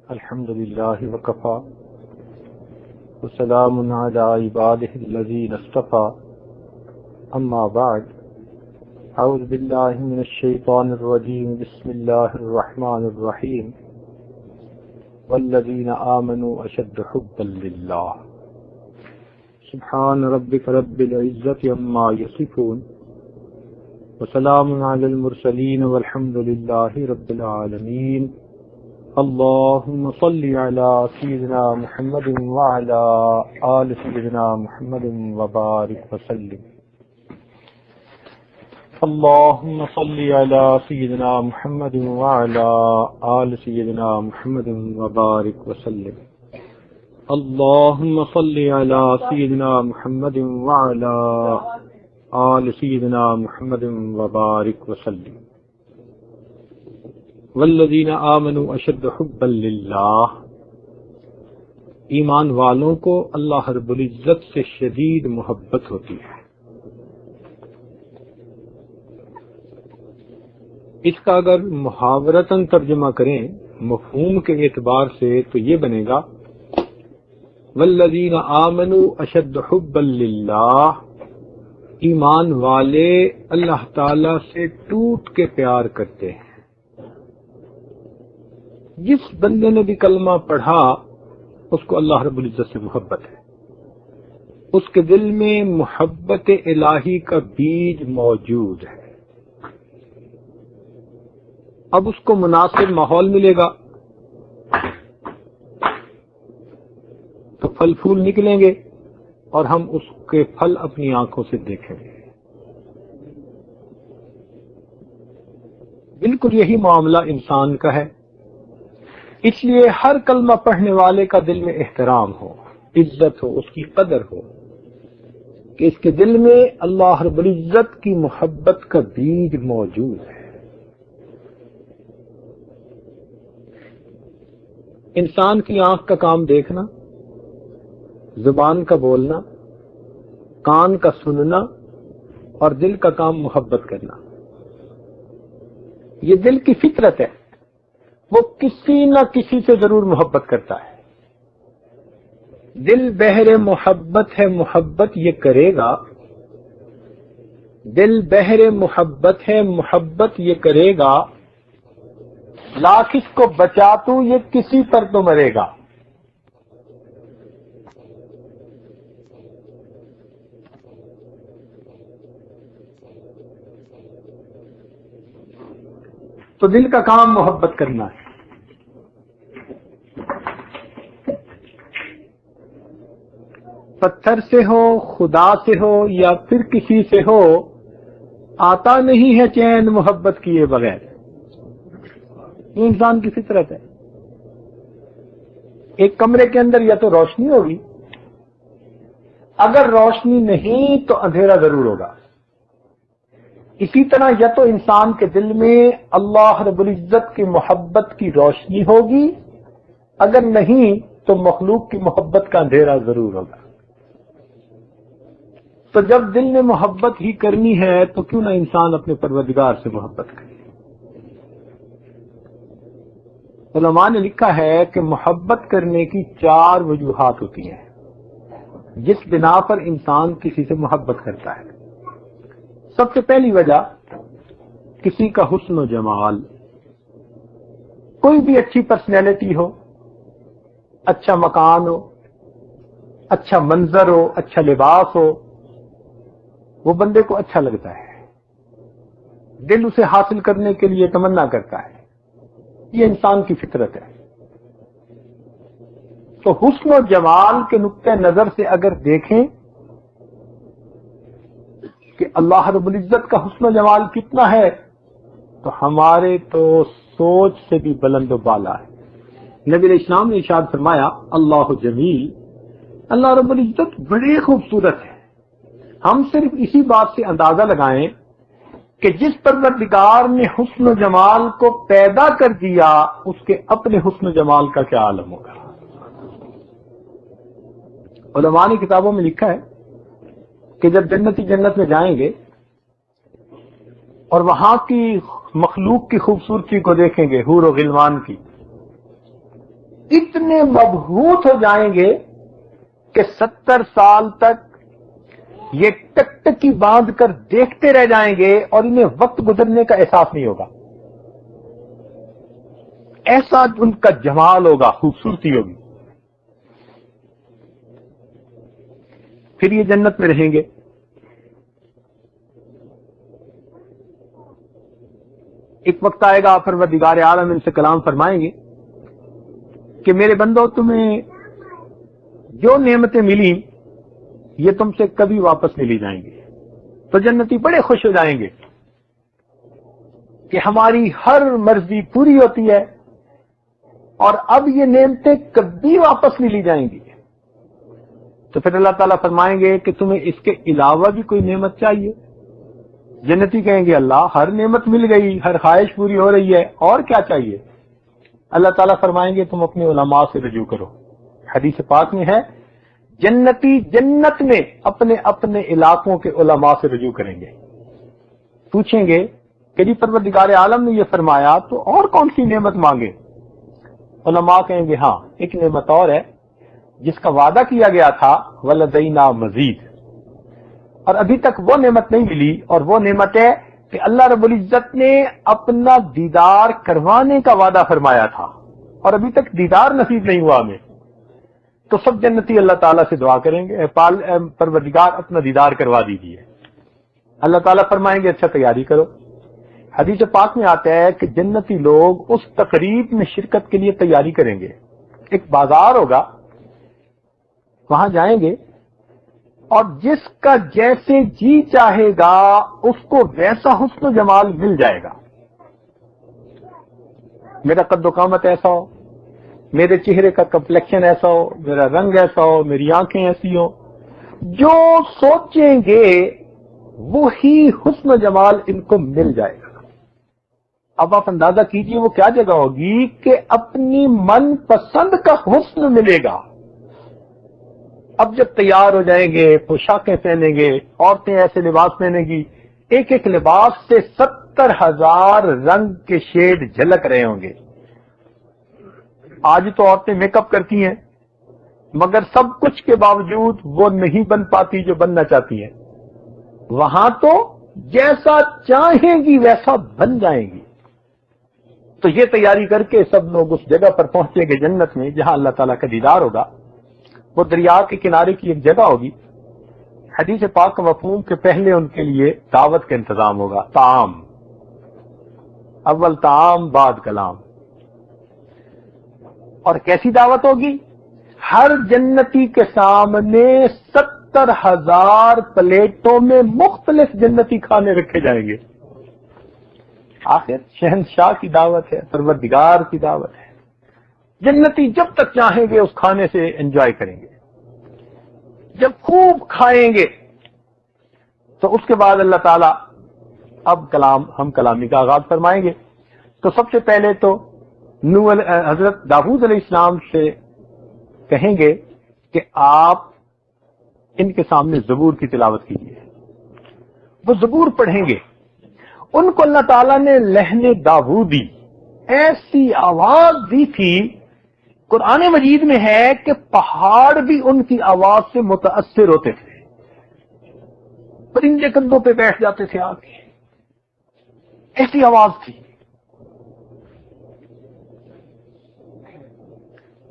الحمد لله وكفى وسلام على عباده الذين اصطفى أما بعد أعوذ بالله من الشيطان الرجيم بسم الله الرحمن الرحيم والذين آمنوا أشد حبا لله سبحان ربك رب العزة عما يصفون وسلام على المرسلين والحمد لله رب العالمين اللهم صل على سيدنا محمد وعلى آل سيدنا محمد وبارك وسلم اللهم صل على سيدنا محمد وعلى آل سيدنا محمد وبارك وسلم اللهم صل على سيدنا محمد وعلى آل سيدنا محمد وبارك وسلم والذین آمنوا اشد حبا للہ، ایمان والوں کو اللہ رب العزت سے شدید محبت ہوتی ہے۔ اس کا اگر محاورتاً ترجمہ کریں مفہوم کے اعتبار سے تو یہ بنے گا والذین آمنوا اشد حبا للہ، ایمان والے اللہ تعالی سے ٹوٹ کے پیار کرتے ہیں۔ جس بندے نے بھی کلمہ پڑھا اس کو اللہ رب العزت سے محبت ہے، اس کے دل میں محبت الہی کا بیج موجود ہے۔ اب اس کو مناسب ماحول ملے گا تو پھل پھول نکلیں گے اور ہم اس کے پھل اپنی آنکھوں سے دیکھیں گے۔ بالکل یہی معاملہ انسان کا ہے، اس لیے ہر کلمہ پڑھنے والے کا دل میں احترام ہو، عزت ہو، اس کی قدر ہو کہ اس کے دل میں اللہ رب العزت کی محبت کا بیج موجود ہے۔ انسان کی آنکھ کا کام دیکھنا، زبان کا بولنا، کان کا سننا اور دل کا کام محبت کرنا، یہ دل کی فطرت ہے، وہ کسی نہ کسی سے ضرور محبت کرتا ہے۔ دل بحر محبت ہے، محبت یہ کرے گا، دل بحر محبت ہے، محبت یہ کرے گا، لاکھ اس کو بچا تو یہ کسی پر تو مرے گا۔ تو دل کا کام محبت کرنا ہے۔ پتھر سے ہو، خدا سے ہو یا پھر کسی سے ہو، آتا نہیں ہے چین محبت کیے بغیر، یہ انسان کی فطرت ہے۔ ایک کمرے کے اندر یا تو روشنی ہوگی، اگر روشنی نہیں تو اندھیرا ضرور ہوگا۔ اسی طرح یا تو انسان کے دل میں اللہ رب العزت کی محبت کی روشنی ہوگی، اگر نہیں تو مخلوق کی محبت کا اندھیرا ضرور ہوگا۔ تو جب دل میں محبت ہی کرنی ہے تو کیوں نہ انسان اپنے پروردگار سے محبت کرے۔ علماء نے لکھا ہے کہ محبت کرنے کی 4 وجوہات ہوتی ہیں جس بنا پر انسان کسی سے محبت کرتا ہے۔ سب سے پہلی وجہ کسی کا حسن و جمال، کوئی بھی اچھی پرسنالٹی ہو، اچھا مکان ہو، اچھا منظر ہو، اچھا لباس ہو، وہ بندے کو اچھا لگتا ہے، دل اسے حاصل کرنے کے لیے تمنا کرتا ہے، یہ انسان کی فطرت ہے۔ تو حسن و جمال کے نقطہ نظر سے اگر دیکھیں کہ اللہ رب العزت کا حسن و جمال کتنا ہے تو ہمارے تو سوچ سے بھی بلند و بالا ہے۔ نبی علیہ السلام نے ارشاد فرمایا اللہ جمیل، اللہ رب العزت بڑے خوبصورت ہے۔ ہم صرف اسی بات سے اندازہ لگائیں کہ جس پروردگار نے حسن و جمال کو پیدا کر دیا اس کے اپنے حسن و جمال کا کیا عالم ہوگا۔ علماء نے کتابوں میں لکھا ہے کہ جب جنتی جنت میں جائیں گے اور وہاں کی مخلوق کی خوبصورتی کو دیکھیں گے، حور و غلمان کی، اتنے مبہوت ہو جائیں گے کہ 70 سال تک یہ ٹکٹکی باندھ کر دیکھتے رہ جائیں گے اور انہیں وقت گزرنے کا احساس نہیں ہوگا. ایسا ان کا جمال ہوگا، خوبصورتی ہوگی. پھر یہ جنت میں رہیں گے. ایک وقت آئے گا پروردگار عالم ان سے کلام فرمائیں گے کہ میرے بندو، تمہیں جو نعمتیں ملی یہ تم سے کبھی واپس نہیں لی جائیں گی. تو جنتی بڑے خوش ہو جائیں گے کہ ہماری ہر مرضی پوری ہوتی ہے اور اب یہ نعمتیں کبھی واپس نہیں لی جائیں گی. تو پھر اللہ تعالیٰ فرمائیں گے کہ تمہیں اس کے علاوہ بھی کوئی نعمت چاہیے؟ جنتی کہیں گے اللہ ہر نعمت مل گئی، ہر خواہش پوری ہو رہی ہے، اور کیا چاہیے؟ اللہ تعالیٰ فرمائیں گے تم اپنے علماء سے رجوع کرو. حدیث پاک میں ہے جنتی جنت میں اپنے اپنے علاقوں کے علماء سے رجوع کریں گے. پوچھیں گے کہ جی پروردگار عالم نے یہ فرمایا تو اور کون سی نعمت مانگے؟ علماء کہیں گے ہاں ایک نعمت اور ہے جس کا وعدہ کیا گیا تھا ولدینا مزید، اور ابھی تک وہ نعمت نہیں ملی، اور وہ نعمت ہے کہ اللہ رب العزت نے اپنا دیدار کروانے کا وعدہ فرمایا تھا اور ابھی تک دیدار نصیب نہیں ہوا ہمیں. تو سب جنتی اللہ تعالیٰ سے دعا کریں گے پروردگار اپنا دیدار کروا دیجیے. اللہ تعالیٰ فرمائیں گے اچھا تیاری کرو. حدیث پاک میں آتا ہے کہ جنتی لوگ اس تقریب میں شرکت کے لیے تیاری کریں گے. ایک بازار ہوگا، وہاں جائیں گے اور جس کا جیسے جی چاہے گا اس کو ویسا حسن و جمال مل جائے گا. میرا قد و قامت ایسا ہو، میرے چہرے کا کمپلیکشن ایسا ہو، میرا رنگ ایسا ہو، میری آنکھیں ایسی ہو، جو سوچیں گے وہی حسن و جمال ان کو مل جائے گا. اب آپ اندازہ کیجئے وہ کیا جگہ ہوگی کہ اپنی من پسند کا حسن ملے گا. اب جب تیار ہو جائیں گے، پوشاکیں پہنیں گے، عورتیں ایسے لباس پہنیں گی، ایک ایک لباس سے 70,000 رنگ کے شیڈ جھلک رہے ہوں گے. آج تو عورتیں میک اپ کرتی ہیں مگر سب کچھ کے باوجود وہ نہیں بن پاتی جو بننا چاہتی ہیں. وہاں تو جیسا چاہیں گی ویسا بن جائیں گی. تو یہ تیاری کر کے سب لوگ اس جگہ پر پہنچیں گے جنت میں جہاں اللہ تعالیٰ کا دیدار ہوگا. وہ دریا کے کنارے کی ایک جگہ ہوگی. حدیث پاک کا مفہوم کہ پہلے ان کے لیے دعوت کا انتظام ہوگا. طعام، اول طعام بعد کلام. اور کیسی دعوت ہوگی؟ ہر جنتی کے سامنے 70,000 پلیٹوں میں مختلف جنتی کھانے رکھے جائیں گے. آخر شہنشاہ کی دعوت ہے، پروردگار کی دعوت ہے. جنتی جب تک چاہیں گے اس کھانے سے انجوائے کریں گے. جب خوب کھائیں گے تو اس کے بعد اللہ تعالیٰ اب ہم کلامی کا آغاز فرمائیں گے. تو سب سے پہلے تو حضرت داؤد علیہ السلام سے کہیں گے کہ آپ ان کے سامنے زبور کی تلاوت کیجیے. وہ زبور پڑھیں گے. ان کو اللہ تعالیٰ نے لہن داؤدی ایسی آواز دی تھی، قرآن مجید میں ہے کہ پہاڑ بھی ان کی آواز سے متاثر ہوتے تھے. پرندے کندھوں پہ بیٹھ جاتے تھے آ کے، ایسی آواز تھی.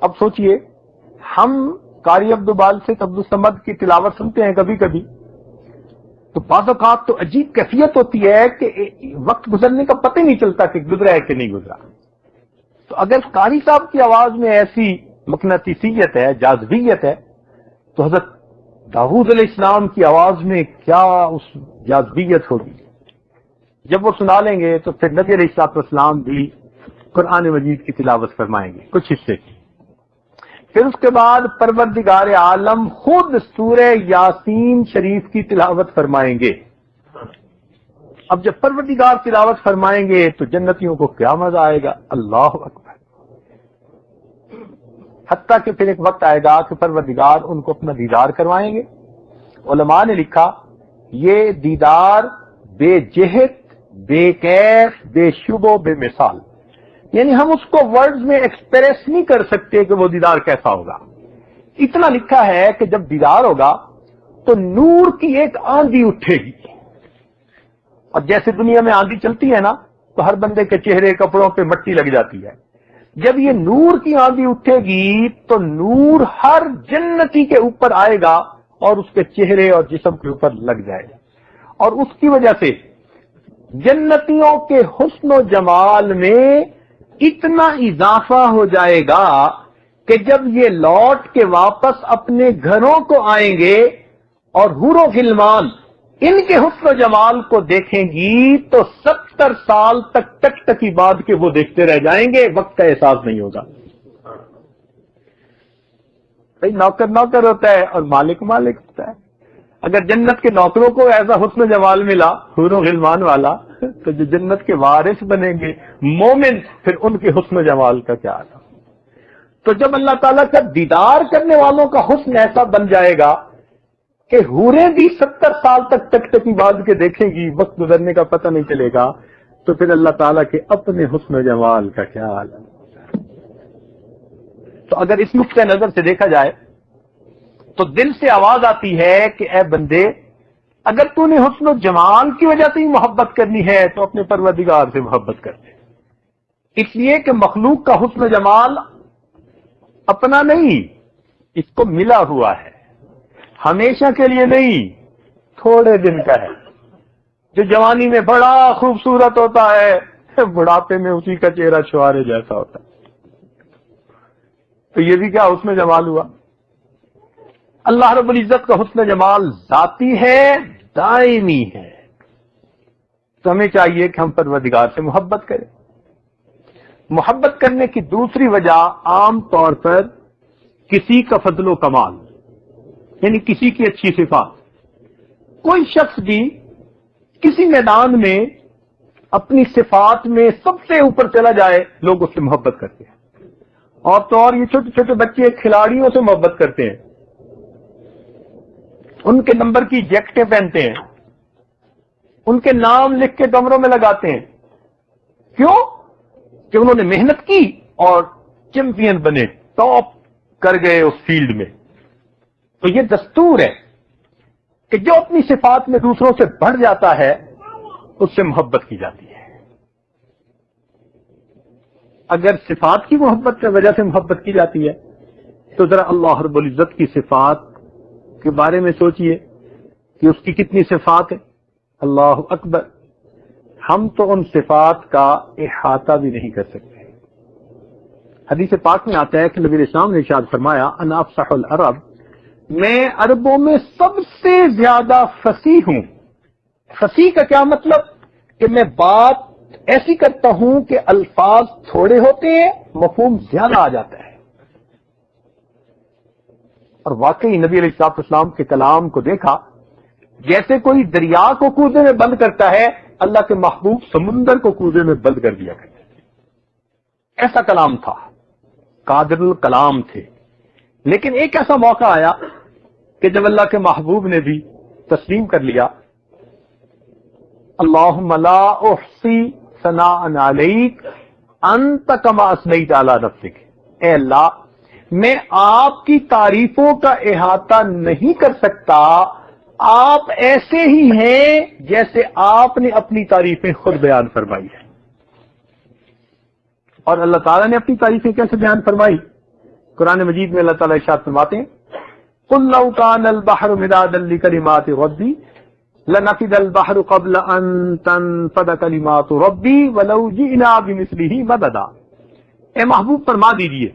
اب سوچئے ہم قاری عبدالباسط عبدالصمد کی تلاوت سنتے ہیں کبھی کبھی تو بعض اوقات تو عجیب کیفیت ہوتی ہے کہ وقت گزرنے کا پتہ نہیں چلتا کہ گزرا ہے کہ نہیں گزرا. تو اگر قاری صاحب کی آواز میں ایسی مقناطیسیت ہے، جاذبیت ہے، تو حضرت داؤد علیہ السلام کی آواز میں کیا اس جاذبیت ہوگی. جب وہ سنا لیں گے تو پھر نبی علیہ السلام بھی قرآن مجید کی تلاوت فرمائیں گے کچھ حصے کی. پھر اس کے بعد پروردگار عالم خود سورہ یاسین شریف کی تلاوت فرمائیں گے. اب جب پروردگار تلاوت فرمائیں گے تو جنتیوں کو کیا مزہ آئے گا. اللہ اکبر. حتیٰ کہ پھر ایک وقت آئے گا کہ پروردگار ان کو اپنا دیدار کروائیں گے. علماء نے لکھا یہ دیدار بے جہت، بے کیف، بے شبو، بے مثال. یعنی ہم اس کو ورڈز میں ایکسپریس نہیں کر سکتے کہ وہ دیدار کیسا ہوگا. اتنا لکھا ہے کہ جب دیدار ہوگا تو نور کی ایک آندھی اٹھے گی، اور جیسے دنیا میں آندھی چلتی ہے نا تو ہر بندے کے چہرے کپڑوں پہ مٹی لگ جاتی ہے. جب یہ نور کی آندھی اٹھے گی تو نور ہر جنتی کے اوپر آئے گا اور اس کے چہرے اور جسم کے اوپر لگ جائے گا، اور اس کی وجہ سے جنتیوں کے حسن و جمال میں اتنا اضافہ ہو جائے گا کہ جب یہ لوٹ کے واپس اپنے گھروں کو آئیں گے اور حور و غلمان ان کے حسن و جمال کو دیکھیں گی تو 70 سال تک ٹک ٹکی بعد کے وہ دیکھتے رہ جائیں گے، وقت کا احساس نہیں ہوگا. بھائی نوکر نوکر ہوتا ہے اور مالک مالک ہوتا ہے. اگر جنت کے نوکروں کو ایسا حسن و جمال ملا حور و غلمان والا، تو جو جنت کے وارث بنیں گے مومن، پھر ان کے حسن و جمال کا کیا حال. تو جب اللہ تعالیٰ کا دیدار کرنے والوں کا حسن ایسا بن جائے گا کہ حوریں بھی 70 سال تک ٹک ٹکی بعد کے دیکھیں گی، وقت گزرنے کا پتہ نہیں چلے گا، تو پھر اللہ تعالیٰ کے اپنے حسن و جمال کا کیا حال ہے. تو اگر اس نقطۂ نظر سے دیکھا جائے تو دل سے آواز آتی ہے کہ اے بندے، اگر تو نے حسن و جمال کی وجہ سے ہی محبت کرنی ہے تو اپنے پروردگار سے محبت کر لے. اس لیے کہ مخلوق کا حسن و جمال اپنا نہیں، اس کو ملا ہوا ہے، ہمیشہ کے لیے نہیں، تھوڑے دن کا ہے. جو جوانی میں بڑا خوبصورت ہوتا ہے بڑھاپے میں اسی کا چہرہ چھوارے جیسا ہوتا ہے. تو یہ بھی کیا حسن جمال ہوا. اللہ رب العزت کا حسن جمال ذاتی ہے، دائمی ہے. تو ہمیں چاہیے کہ ہم پروردگار سے محبت کریں. محبت کرنے کی دوسری وجہ عام طور پر کسی کا فضل و کمال، یعنی کسی کی اچھی صفات. کوئی شخص بھی کسی میدان میں اپنی صفات میں سب سے اوپر چلا جائے، لوگ اس سے محبت کرتے ہیں. اور تو اور یہ چھوٹے چھوٹے بچے کھلاڑیوں سے محبت کرتے ہیں، ان کے نمبر کی جیکٹیں پہنتے ہیں، ان کے نام لکھ کے کمروں میں لگاتے ہیں. کیوں؟ کہ انہوں نے محنت کی اور چیمپئن بنے، ٹاپ کر گئے اس فیلڈ میں. تو یہ دستور ہے کہ جو اپنی صفات میں دوسروں سے بڑھ جاتا ہے اس سے محبت کی جاتی ہے. اگر صفات کی محبت کی وجہ سے محبت کی جاتی ہے تو ذرا اللہ رب العزت کی صفات کے بارے میں سوچئے کہ اس کی کتنی صفات ہیں. اللہ اکبر. ہم تو ان صفات کا احاطہ بھی نہیں کر سکتے. حدیث پاک میں آتا ہے کہ نبی اسلام نے ارشاد فرمایا انا افصح العرب، میں عربوں میں سب سے زیادہ فصیح ہوں. فصیح کا کیا مطلب؟ کہ میں بات ایسی کرتا ہوں کہ الفاظ تھوڑے ہوتے ہیں، مفہوم زیادہ آ جاتا ہے. اور واقعی نبی علیہ الصلوۃ والسلام کے کلام کو دیکھا، جیسے کوئی دریا کو کوزے میں بند کرتا ہے، اللہ کے محبوب سمندر کو کوزے میں بند کر دیا کرتے تھے. ایسا کلام تھا، قادر الکلام تھے. لیکن ایک ایسا موقع آیا کہ جب اللہ کے محبوب نے بھی تسلیم کر لیا، اللہم لا احصی ثناء علیک انت کما اثنیت علی نفسک، اے اللہ میں آپ کی تعریفوں کا احاطہ نہیں کر سکتا، آپ ایسے ہی ہیں جیسے آپ نے اپنی تعریفیں خود بیان فرمائی ہیں. اور اللہ تعالیٰ نے اپنی تعریفیں کیسے بیان فرمائی؟ قرآن مجید میں اللہ تعالیٰ ارشاد فرماتے ہیں قُلْ لَوْ كَانَ الْبَحْرُ مِدَادًا لِكَلِمَاتِ رَبِّي لَنَفِدَ الْبَحْرُ قَبْلَ أَن تَنفَدَ كَلِمَاتُ رَبِّي وَلَوْ جِئْنَا بِمِثْلِهِ مَدَدًا. اے محبوب فرما دیجئے،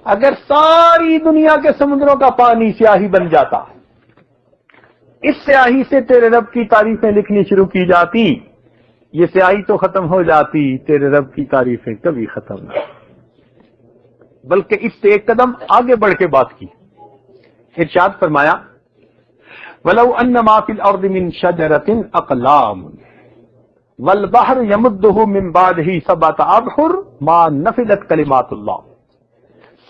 اگر ساری دنیا کے سمندروں کا پانی سیاہی بن جاتا، اس سیاہی سے تیرے رب کی تعریفیں لکھنی شروع کی جاتی، یہ سیاہی تو ختم ہو جاتی، تیرے رب کی تعریفیں کبھی ختم نہ. بلکہ اس سے ایک قدم آگے بڑھ کے بات کی. ارشاد فرمایا وَلَوْ أَنَّ مَا فِي الْأَرْضِ مِنْ شَجَرَةٍ أَقْلَامٌ وَالْبَحْرُ يَمُدُّهُ مِنْ بَعْدِهِ سَبْعَةَ أَبْحُرٍ مَا نَفِدَتْ كَلِمَاتُ اللَّهِ.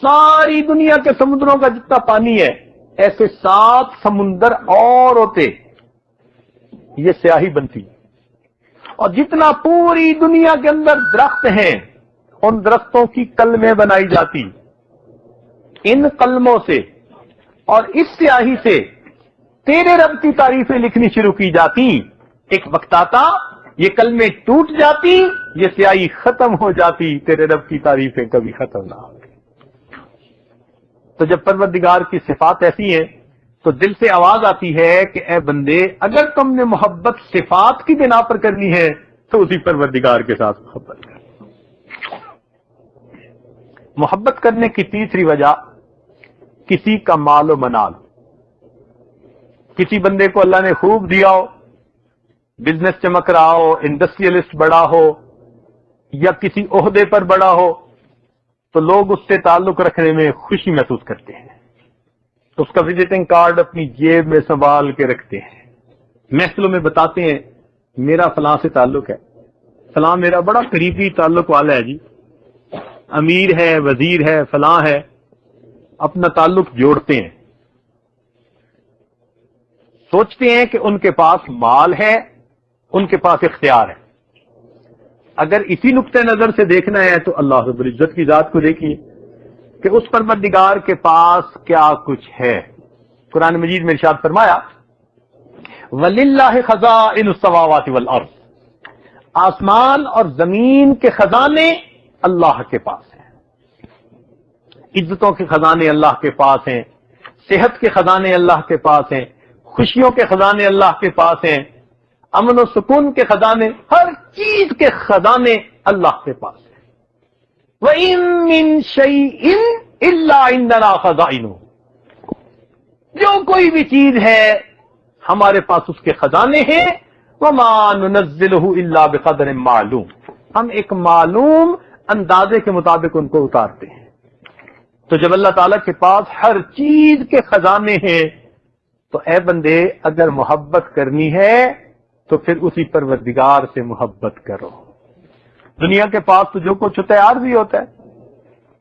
ساری دنیا کے سمندروں کا جتنا پانی ہے، ایسے 7 سمندر اور ہوتے، یہ سیاہی بنتی. اور جتنا پوری دنیا کے اندر درخت ہیں ان درختوں کی کلمیں بنائی جاتی، ان قلموں سے اور اس سیاہی سے تیرے رب کی تعریفیں لکھنی شروع کی جاتی۔ ایک وقت آتا یہ کلمیں ٹوٹ جاتی، یہ سیاہی ختم ہو جاتی، تیرے رب کی تعریفیں کبھی ختم نہ ہوتی۔ تو جب پروردگار کی صفات ایسی ہیں تو دل سے آواز آتی ہے کہ اے بندے، اگر تم نے محبت صفات کی بنا پر کرنی ہے تو اسی پروردگار کے ساتھ محبت کر۔ محبت کرنے کی تیسری وجہ کسی کا مال و منال۔ کسی بندے کو اللہ نے خوب دیا ہو، بزنس چمک رہا ہو، انڈسٹریلسٹ بڑا ہو یا کسی عہدے پر بڑا ہو، تو لوگ اس سے تعلق رکھنے میں خوشی محسوس کرتے ہیں، تو اس کا وزٹنگ کارڈ اپنی جیب میں سنبھال کے رکھتے ہیں، محفلوں میں بتاتے ہیں میرا فلاں سے تعلق ہے، فلاں میرا بڑا قریبی تعلق والا ہے، جی امیر ہے، وزیر ہے، فلاں ہے، اپنا تعلق جوڑتے ہیں، سوچتے ہیں کہ ان کے پاس مال ہے، ان کے پاس اختیار ہے۔ اگر اسی نقطۂ نظر سے دیکھنا ہے تو اللہ رب العزت کی ذات کو دیکھیے کہ اس پروردگار کے پاس کیا کچھ ہے۔ قرآن مجید میں ارشاد فرمایا وَلِلَّهِ خَزَائِنُ السَّمَاوَاتِ وَالْأَرْضِ، آسمان اور زمین کے خزانے اللہ کے پاس ہیں، عزتوں کے خزانے اللہ کے پاس ہیں، صحت کے خزانے اللہ کے پاس ہیں، خوشیوں کے خزانے اللہ کے پاس ہیں، امن و سکون کے خزانے، ہر چیز کے خزانے اللہ کے پاس ہیں۔ وَإِن مِّن شَيْءٍ إِلَّا عِندَنَا خَزَائِنُهُ، جو کوئی بھی چیز ہے ہمارے پاس اس کے خزانے ہیں۔ وَمَا نُنَزِّلُهُ إِلَّا بِقَدْرٍ مَّعْلُومٍ، ہم ایک معلوم اندازے کے مطابق ان کو اتارتے ہیں۔ تو جب اللہ تعالیٰ کے پاس ہر چیز کے خزانے ہیں تو اے بندے، اگر محبت کرنی ہے تو پھر اسی پروردگار سے محبت کرو۔ دنیا کے پاس تو جو کچھ ہوتا ہے عارضی ہوتا ہے،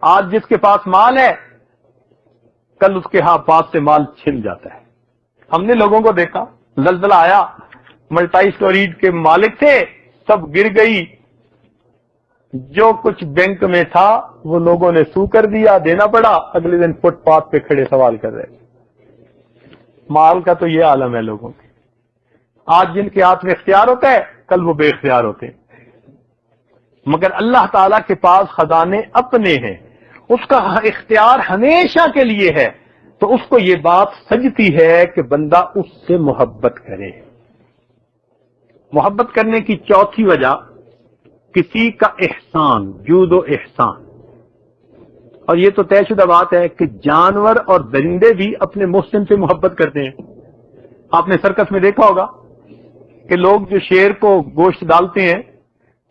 آج جس کے پاس مال ہے کل اس کے پاس سے مال چھن جاتا ہے۔ ہم نے لوگوں کو دیکھا، زلزلہ آیا، ملٹائی سٹوریج کے مالک تھے، سب گر گئی، جو کچھ بینک میں تھا وہ لوگوں نے سو کر دیا، دینا پڑا، اگلے دن فٹ پاتھ پہ کھڑے سوال کر رہے۔ مال کا تو یہ عالم ہے لوگوں کے، آج جن کے ہاتھ میں اختیار ہوتا ہے کل وہ بے اختیار ہوتے ہیں۔ مگر اللہ تعالیٰ کے پاس خزانے اپنے ہیں، اس کا اختیار ہمیشہ کے لیے ہے، تو اس کو یہ بات سجتی ہے کہ بندہ اس سے محبت کرے۔ محبت کرنے کی چوتھی وجہ کسی کا احسان، جود و احسان۔ اور یہ تو طے شدہ بات ہے کہ جانور اور درندے بھی اپنے محسن سے محبت کرتے ہیں۔ آپ نے سرکس میں دیکھا ہوگا کہ لوگ جو شیر کو گوشت ڈالتے ہیں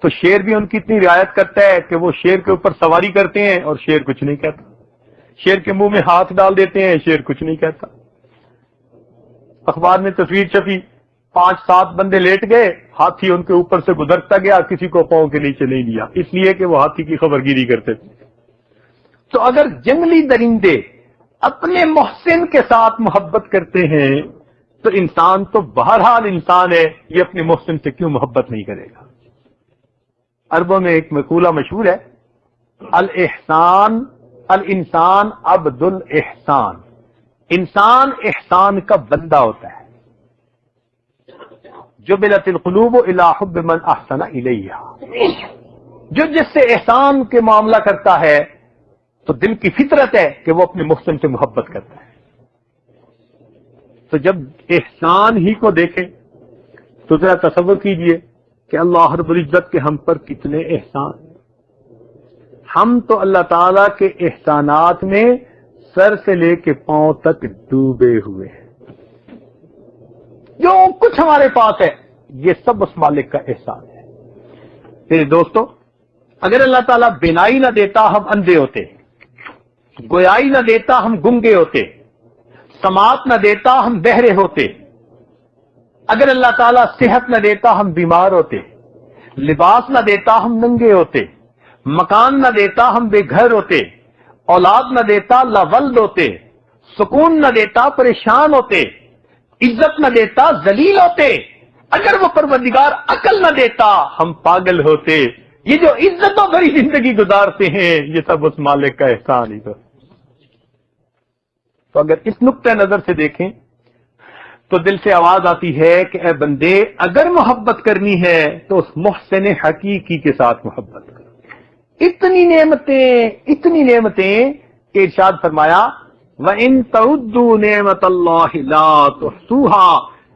تو شیر بھی ان کی اتنی رعایت کرتا ہے کہ وہ شیر کے اوپر سواری کرتے ہیں اور شیر کچھ نہیں کہتا، شیر کے منہ میں ہاتھ ڈال دیتے ہیں، شیر کچھ نہیں کہتا۔ اخبار میں تصویر چھپی، 5-7 بندے لیٹ گئے، ہاتھی ان کے اوپر سے گزرتا گیا، کسی کو پاؤں کے نیچے نہیں لیا، اس لیے کہ وہ ہاتھی کی خبر گیری کرتے تھے۔ تو اگر جنگلی درندے اپنے محسن کے ساتھ محبت کرتے ہیں تو انسان تو بہرحال انسان ہے، یہ اپنے محسن سے کیوں محبت نہیں کرے گا؟ عربوں میں ایک مقولہ مشہور ہے، الاحسان الانسان عبد الاحسان، انسان احسان کا بندہ ہوتا ہے۔ جبلت القلوب الی حب من احسن الیہا، جو جس سے احسان کے معاملہ کرتا ہے تو دل کی فطرت ہے کہ وہ اپنے محسن سے محبت کرتا ہے۔ تو جب احسان ہی کو دیکھیں تو ذرا تصور کیجئے کہ اللہ رب العزت کے ہم پر کتنے احسان ہیں۔ ہم تو اللہ تعالیٰ کے احسانات میں سر سے لے کے پاؤں تک ڈوبے ہوئے ہیں۔ جو کچھ ہمارے پاس ہے یہ سب اس مالک کا احسان ہے۔ میرے دوستو، اگر اللہ تعالیٰ بینائی نہ دیتا ہم اندھے ہوتے، گویائی نہ دیتا ہم گنگے ہوتے، سماعت نہ دیتا ہم بہرے ہوتے، اگر اللہ تعالیٰ صحت نہ دیتا ہم بیمار ہوتے، لباس نہ دیتا ہم ننگے ہوتے، مکان نہ دیتا ہم بے گھر ہوتے، اولاد نہ دیتا لاولد ہوتے، سکون نہ دیتا پریشان ہوتے، عزت نہ دیتا ذلیل ہوتے، اگر وہ پروردگار عقل نہ دیتا ہم پاگل ہوتے، یہ جو عزتوں بھری زندگی گزارتے ہیں یہ سب اس مالک کا احسان ہی تو اگر اس نقطۂ نظر سے دیکھیں تو دل سے آواز آتی ہے کہ اے بندے اگر محبت کرنی ہے تو اس محسن حقیقی کے ساتھ محبت کرو۔ اتنی نعمتیں کہ ارشاد فرمایا وَإِن تَعُدُّوا نِعْمَةَ اللَّهِ لَا تُحْصُوهَا،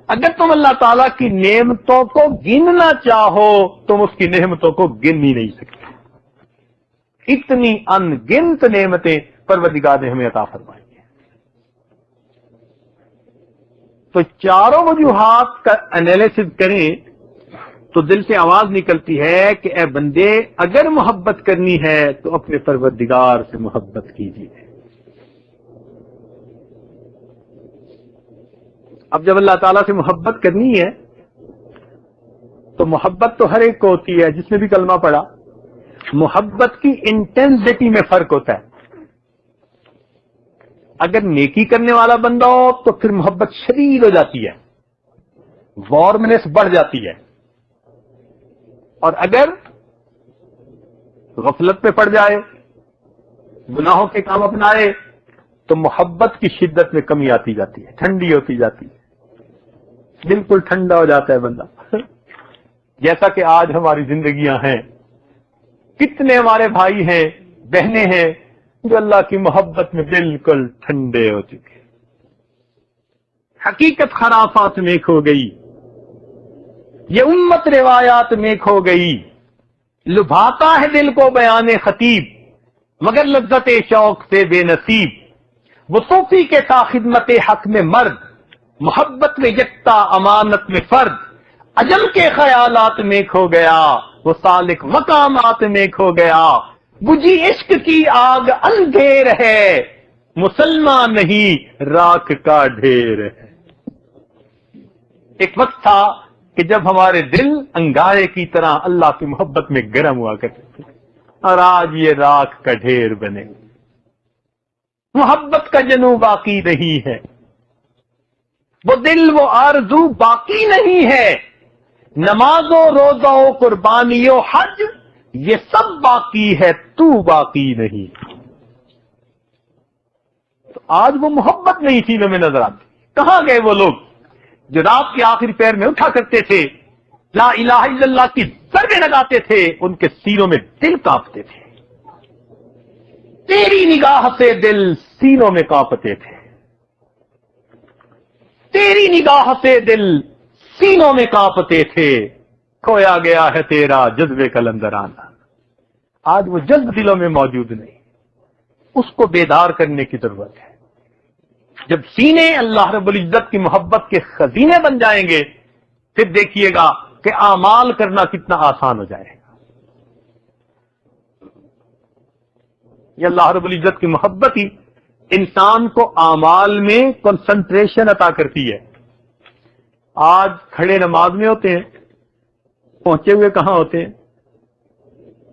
اگر تم اللہ تعالیٰ کی نعمتوں کو گننا چاہو تم اس کی نعمتوں کو گن ہی نہیں سکتے۔ اتنی ان گنت نعمتیں پروردگار نے ہمیں عطا فرمائی ہیں۔ تو چاروں وجوہات کا انالیسس کریں تو دل سے آواز نکلتی ہے کہ اے بندے اگر محبت کرنی ہے تو اپنے پروردگار سے محبت کیجیے۔ اب جب اللہ تعالیٰ سے محبت کرنی ہے تو محبت تو ہر ایک کو ہوتی ہے، جس نے بھی کلمہ پڑھا، محبت کی انٹینسٹی میں فرق ہوتا ہے۔ اگر نیکی کرنے والا بندہ ہو تو پھر محبت شدید ہو جاتی ہے، وارمنس بڑھ جاتی ہے، اور اگر غفلت پہ پڑ جائے، گناہوں کے کام اپنائے تو محبت کی شدت میں کمی آتی جاتی ہے، ٹھنڈی ہوتی جاتی ہے، بالکل ٹھنڈا ہو جاتا ہے بندہ۔ جیسا کہ آج ہماری زندگیاں ہیں، کتنے ہمارے بھائی ہیں، بہنیں ہیں جو اللہ کی محبت میں بالکل ٹھنڈے ہو چکے، حقیقت خرافات میں کھو گئی، یہ امت روایات میں کھو گئی، لبھاتا ہے دل کو بیان خطیب مگر لذت شوق سے بے نصیب، وہ صوفی کے تھا خدمت حق میں مرد، محبت میں یکتا امانت میں فرد، اجل کے خیالات میں کھو گیا، وہ سالک مقامات میں کھو گیا، بجھی عشق کی آگ اندھیر ہے، مسلمان نہیں راکھ کا ڈھیر ہے۔ ایک وقت تھا کہ جب ہمارے دل انگارے کی طرح اللہ کی محبت میں گرم ہوا کرتے تھے، اور آج یہ راکھ کا ڈھیر بنے، محبت کا جنوں باقی نہیں ہے، وہ دل وہ آرزو باقی نہیں ہے، نماز و روزہ و قربانی و حج یہ سب باقی ہے، تو باقی نہیں۔ تو آج وہ محبت نہیں سینوں میں نظر آتی۔ کہاں گئے وہ لوگ جو رات کے آخری پہر میں اٹھا کرتے تھے، لا الہ الا اللہ کی ضربیں لگاتے تھے، ان کے سینوں میں دل کانپتے تھے، تیری نگاہ سے دل سینوں میں کانپتے تھے، تیری نگاہ سے دل سینوں میں کانپتے تھے، کھویا گیا ہے تیرا جذبے کلندر آنا۔ آج وہ جذب دلوں میں موجود نہیں، اس کو بیدار کرنے کی ضرورت ہے۔ جب سینے اللہ رب العزت کی محبت کے خزینے بن جائیں گے پھر دیکھیے گا کہ اعمال کرنا کتنا آسان ہو جائے گا۔ یہ اللہ رب العزت کی محبت ہی انسان کو اعمال میں کنسنٹریشن عطا کرتی ہے۔ آج کھڑے نماز میں ہوتے ہیں، پہنچے ہوئے کہاں ہوتے ہیں؟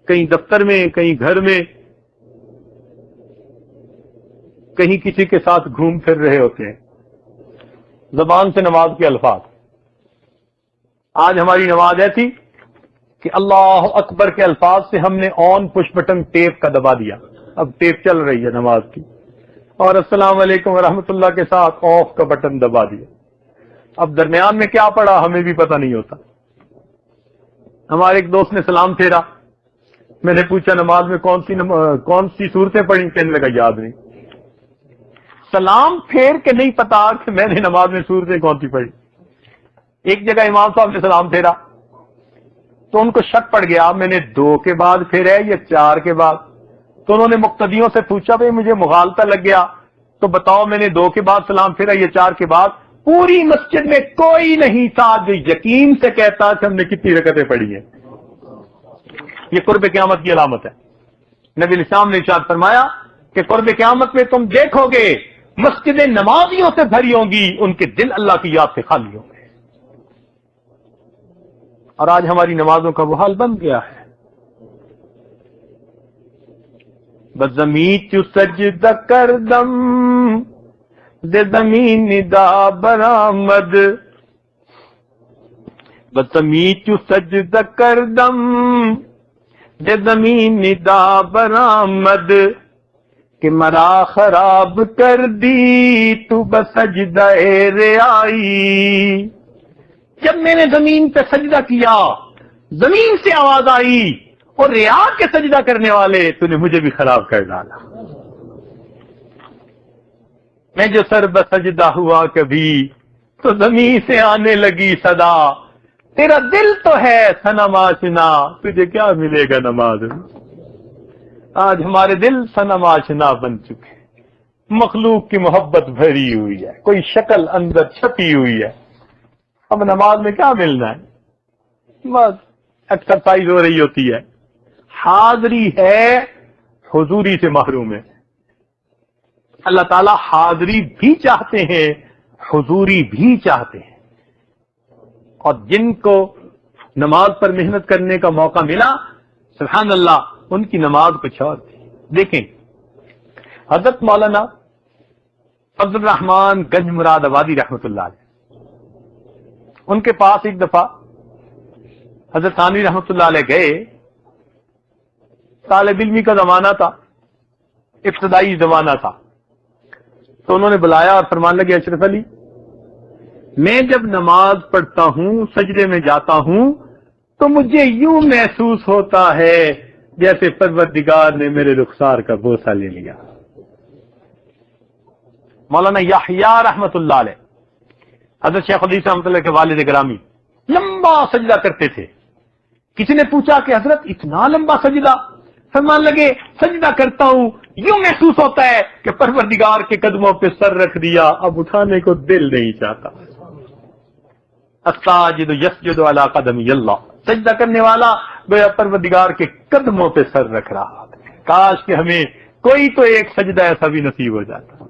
کہیں دفتر میں، کہیں گھر میں، کہیں کسی کے ساتھ گھوم پھر رہے ہوتے ہیں، زبان سے نماز کے الفاظ۔ آج ہماری نماز ایسی کہ اللہ اکبر کے الفاظ سے ہم نے آن پش بٹن ٹیپ کا دبا دیا، اب ٹیپ چل رہی ہے نماز کی، اور السلام علیکم ورحمۃ اللہ کے ساتھ آف کا بٹن دبا دیا۔ اب درمیان میں کیا پڑا ہمیں بھی پتہ نہیں ہوتا۔ ہمارے ایک دوست نے سلام پھیرا، میں نے پوچھا نماز میں کون سی صورتیں پڑھی؟ کہنے لگا یاد نہیں۔ سلام پھیر کے نہیں پتا کہ میں نے نماز میں صورتیں کون سی پڑھی۔ ایک جگہ امام صاحب نے سلام پھیرا تو ان کو شک پڑ گیا میں نے 2 کے بعد پھیرا ہے یا 4 کے بعد، تو انہوں نے مقتدیوں سے پوچھا بھائی مجھے مغالطہ لگ گیا تو بتاؤ میں نے 2 کے بعد سلام پھیرا یا 4 کے بعد؟ پوری مسجد میں کوئی نہیں تھا جو یقین سے کہتا کہ ہم نے کتنی رکعتیں پڑھی ہیں۔ یہ قرب قیامت کی علامت ہے۔ نبی علیہ السلام نے ارشاد فرمایا کہ قرب قیامت میں تم دیکھو گے مسجدیں نمازیوں سے بھری ہوں گی، ان کے دل اللہ کی یاد سے خالی ہوں گے۔ اور آج ہماری نمازوں کا وہ حال بن گیا ہے۔ بزمین چو سجدہ کردم دے زمین ندا برآمد، بزمین چو سجدہ کردم دے زمین ندا برآمد کہ مرا خراب کر دی تو بسجدہ رعائی. جب میں نے زمین پہ سجدہ کیا زمین سے آواز آئی اور ریا کے سجدہ کرنے والے تو نے مجھے بھی خراب کر ڈالا. میں جو سر بسجدہ ہوا کبھی تو زمین سے آنے لگی صدا تیرا دل تو ہے صنم آشنا تجھے کیا ملے گا نماز. آج ہمارے دل صنم آشنا بن چکے, مخلوق کی محبت بھری ہوئی ہے, کوئی شکل اندر چھپی ہوئی ہے. اب نماز میں کیا ملنا ہے, بس ایکسرسائز ہو رہی ہوتی ہے, حاضری ہے حضوری سے محروم ہے. اللہ تعالیٰ حاضری بھی چاہتے ہیں حضوری بھی چاہتے ہیں, اور جن کو نماز پر محنت کرنے کا موقع ملا سبحان اللہ ان کی نماز کچھ اور تھی. دیکھیں حضرت مولانا عبد الرحمان گنج مراد آبادی رحمۃ اللہ علیہ, ان کے پاس ایک دفعہ حضرت ثانوی رحمۃ اللہ علیہ گئے. طالب علمی کا زمانہ تھا, ابتدائی زمانہ تھا, تو انہوں نے بلایا اور فرمان لگے اشرف علی میں جب نماز پڑھتا ہوں سجدے میں جاتا ہوں تو مجھے یوں محسوس ہوتا ہے جیسے پروردگار نے میرے رخسار کا بوسہ لے لیا. مولانا یحییٰ رحمۃ اللہ علیہ حضرت شیخ حدیث رحمۃ اللہ کے والد گرامی لمبا سجدہ کرتے تھے. کسی نے پوچھا کہ حضرت اتنا لمبا سجدہ؟ فرمان لگے سجدہ کرتا ہوں یوں محسوس ہوتا ہے کہ پروردگار کے قدموں پہ سر رکھ دیا, اب اٹھانے کو دل نہیں چاہتا. الساجد یسجد علی قدمی اللہ, سجدہ کرنے والا گویا پروردگار کے قدموں پہ سر رکھ رہا. کاش کہ ہمیں کوئی تو ایک سجدہ ایسا بھی نصیب ہو جاتا.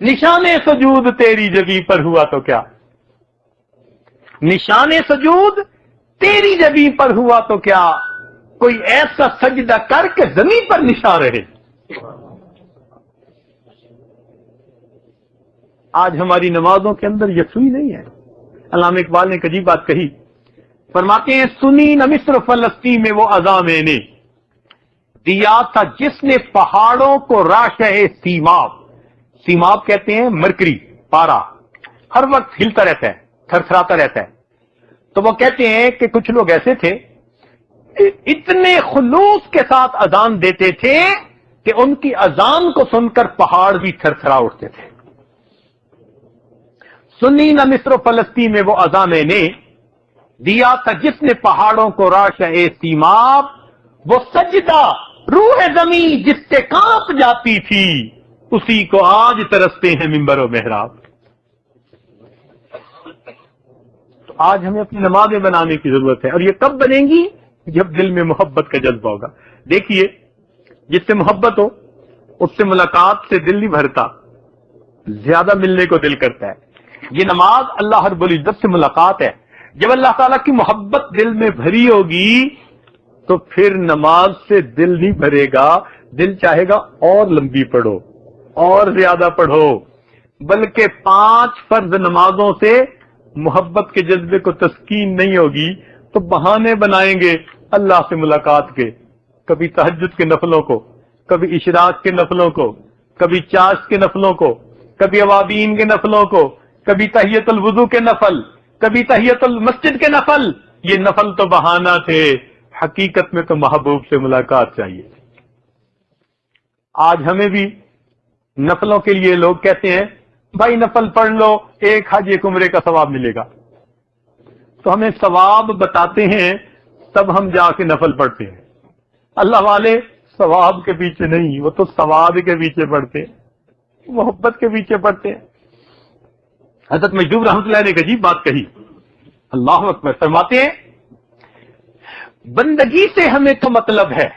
نشان سجود تیری جبیں پر ہوا تو کیا, نشان سجود تیری جبیں پر ہوا تو کیا, کوئی ایسا سجدہ کر کے زمین پر نشان رہے. آج ہماری نمازوں کے اندر یکسوئی نہیں ہے. علامہ اقبال نے ایک عجیب بات کہی, فرماتے ہیں سنی نہ مصر فلسطین میں وہ عزا میں نے دیا تھا جس نے پہاڑوں کو راشہ سیماب, سیماب کہتے ہیں مرکری پارا, ہر وقت ہلتا رہتا ہے تھرتھراتا رہتا ہے. تو وہ کہتے ہیں کہ کچھ لوگ ایسے تھے اتنے خلوص کے ساتھ اذان دیتے تھے کہ ان کی اذان کو سن کر پہاڑ بھی تھرتھرا اٹھتے تھے. سنی نہ مصر و فلسطین میں وہ اذان میں نے دیا تھا جس نے پہاڑوں کو راشہ سیماب, وہ سجدہ روح زمین جس سے کانپ جاتی تھی اسی کو آج ترستے ہیں ممبر و محراب. تو آج ہمیں اپنی نمازیں بنانے کی ضرورت ہے, اور یہ کب بنیں گی جب دل میں محبت کا جذبہ ہوگا. دیکھیے جس سے محبت ہو اس سے ملاقات سے دل نہیں بھرتا, زیادہ ملنے کو دل کرتا ہے. یہ نماز اللہ رب العزت سے ملاقات ہے. جب اللہ تعالیٰ کی محبت دل میں بھری ہوگی تو پھر نماز سے دل نہیں بھرے گا, دل چاہے گا اور لمبی پڑھو اور زیادہ پڑھو. بلکہ 5 فرض نمازوں سے محبت کے جذبے کو تسکین نہیں ہوگی تو بہانے بنائیں گے اللہ سے ملاقات کے, کبھی تہجد کے نفلوں کو, کبھی اشراق کے نفلوں کو, کبھی چاشت کے نفلوں کو, کبھی اوابین کے نفلوں کو, کبھی تحیت الوضو کے نفل, کبھی تحیت المسجد کے نفل. یہ نفل تو بہانہ تھے, حقیقت میں تو محبوب سے ملاقات چاہیے. آج ہمیں بھی نفلوں کے لیے لوگ کہتے ہیں بھائی نفل پڑھ لو ایک حج ایک عمرے کا ثواب ملے گا. تو ہمیں ثواب بتاتے ہیں تب ہم جا کے نفل پڑھتے ہیں. اللہ والے ثواب کے پیچھے نہیں, وہ تو ثواب کے پیچھے پڑھتے ہیں, محبت کے پیچھے پڑھتے ہیں. حضرت مجدوب رحمۃ اللہ نے ایک عجیب بات کہی, اللہ اکبر, فرماتے ہیں بندگی سے ہمیں تو مطلب ہے,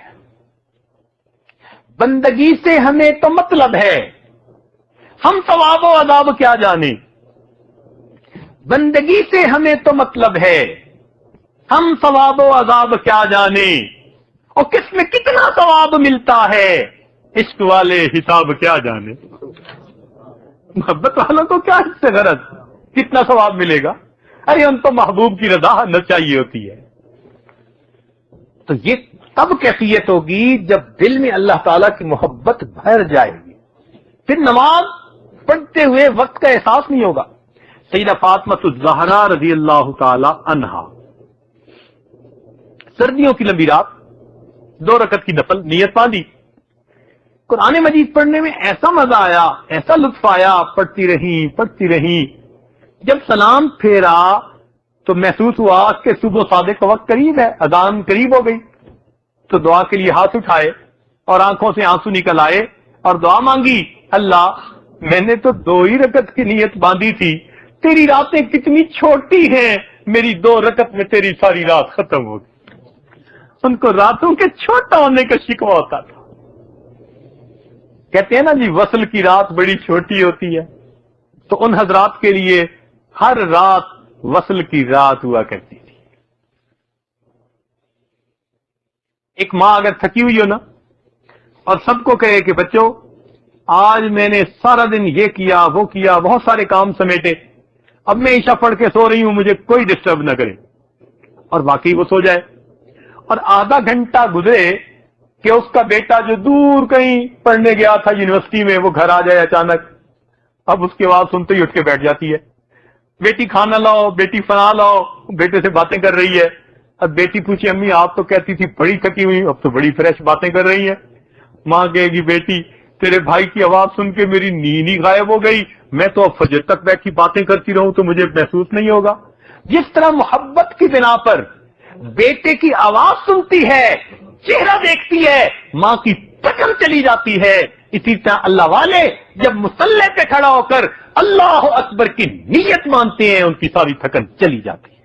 بندگی سے ہمیں تو مطلب ہے, ہم ثواب و عذاب کیا جانے. بندگی سے ہمیں تو مطلب ہے, ہم ثواب و عذاب کیا جانے. اور کس میں کتنا ثواب ملتا ہے عشق والے حساب کیا جانے. محبت والوں کو کیا اس سے غرض کتنا ثواب ملے گا. ارے ان تو محبوب کی رضا نہ چاہیے ہوتی ہے. تو یہ تب کیفیت ہوگی جب دل میں اللہ تعالیٰ کی محبت بھر جائے گی، پھر نماز پڑھتے ہوئے وقت کا احساس نہیں ہوگا۔ سیدہ فاطمہ الزہرا رضی اللہ تعالی عنہا، سردیوں کی لمبی رات، 2 رکعت کی نفل نیت باندھی، قرآن مجید پڑھنے میں ایسا مزہ آیا، ایسا لطف آیا، پڑھتی رہی۔ جب سلام پھیرا تو محسوس ہوا کہ صبح صادق کا وقت قریب ہے، اذان قریب ہو گئی، تو دعا کے لیے ہاتھ اٹھائے اور آنکھوں سے آنسو نکل آئے اور دعا مانگی، اللہ میں نے تو 2 ہی رکعت کی نیت باندھی تھی، تیری راتیں کتنی چھوٹی ہیں، میری 2 رکعت میں تیری ساری رات ختم ہو گئی۔ ان کو راتوں کے چھوٹا ہونے کا شکوہ ہوتا تھا۔ کہتے ہیں نا جی وصل کی رات بڑی چھوٹی ہوتی ہے، تو ان حضرات کے لیے ہر رات وصل کی رات ہوا کرتی تھی۔ ایک ماں اگر تھکی ہوئی ہو نا اور سب کو کہے کہ بچوں آج میں نے سارا دن یہ کیا وہ کیا، بہت سارے کام سمیٹے، اب میں عشاء پڑھ کے سو رہی ہوں، مجھے کوئی ڈسٹرب نہ کرے، اور واقعی وہ سو جائے، اور آدھا گھنٹہ گزرے کہ اس کا بیٹا جو دور کہیں پڑھنے گیا تھا یونیورسٹی میں وہ گھر آ جائے اچانک، اب اس کی آواز سنتے ہی اٹھ کے بیٹھ جاتی ہے، بیٹی کھانا لاؤ، بیٹی فنا لاؤ، بیٹے سے باتیں کر رہی ہے۔ اب بیٹی پوچھے امی آپ تو کہتی تھی بڑی تھکی ہوئی، اب تو بڑی فریش باتیں کر رہی ہے۔ ماں کہے گی بیٹی تیرے بھائی کی آواز سن کے میری نیند ہی غائب ہو گئی، میں تو اب فجر تک بیٹھی باتیں کرتی رہوں تو مجھے محسوس نہیں ہوگا۔ جس طرح محبت کی بنا پر بیٹے کی آواز سنتی ہے، چہرہ دیکھتی ہے، ماں کی تھکن چلی جاتی ہے، اسی طرح اللہ والے جب مصلی پہ کھڑا ہو کر اللہ اکبر کی نیت مانتے ہیں ان کی ساری تھکن چلی جاتی ہے۔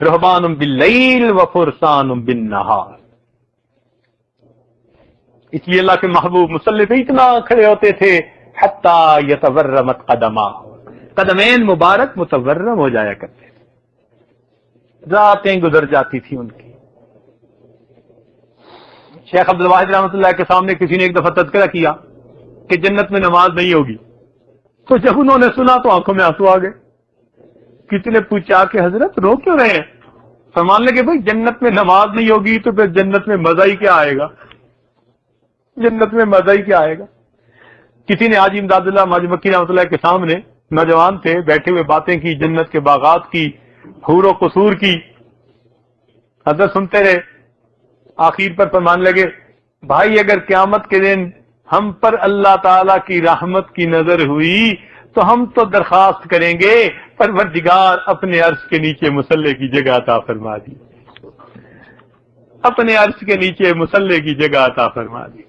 رہبان باللیل و فرسان بالنہار، اس لیے اللہ کے محبوب مصلی پہ اتنا کھڑے ہوتے تھے حتی یتورمت قدما، قدمین مبارک متورم ہو جایا کرتے تھے، راتیں گزر جاتی تھی ان کی۔ شیخ عبدالواحد رحمۃ اللہ کے سامنے کسی نے ایک دفعہ تذکرہ کیا کہ جنت میں نماز نہیں ہوگی، تو جب انہوں نے سنا تو آنکھوں میں آنسو آ گئے۔ کسی نے پوچھا کہ حضرت رو کیوں رہے ہیں؟ فرمان لگے بھائی جنت میں نماز نہیں ہوگی تو پھر جنت میں مزہ ہی کیا آئے گا، جنت میں مزہ ہی کیا آئے گا۔ کسی نے حاجی امداد اللہ ماجد مکی رحمۃ اللہ کے سامنے، نوجوان تھے بیٹھے ہوئے، باتیں کی جنت کے باغات کی، حور و قصور کی، حضرت سنتے رہے، آخر پر فرمان لگے بھائی اگر قیامت کے دن ہم پر اللہ تعالی کی رحمت کی نظر ہوئی تو ہم تو درخواست کریں گے پروردگار اپنے عرش کے نیچے مصلی کی جگہ عطا فرما دی، اپنے عرش کے نیچے مصلی کی جگہ عطا فرما دی۔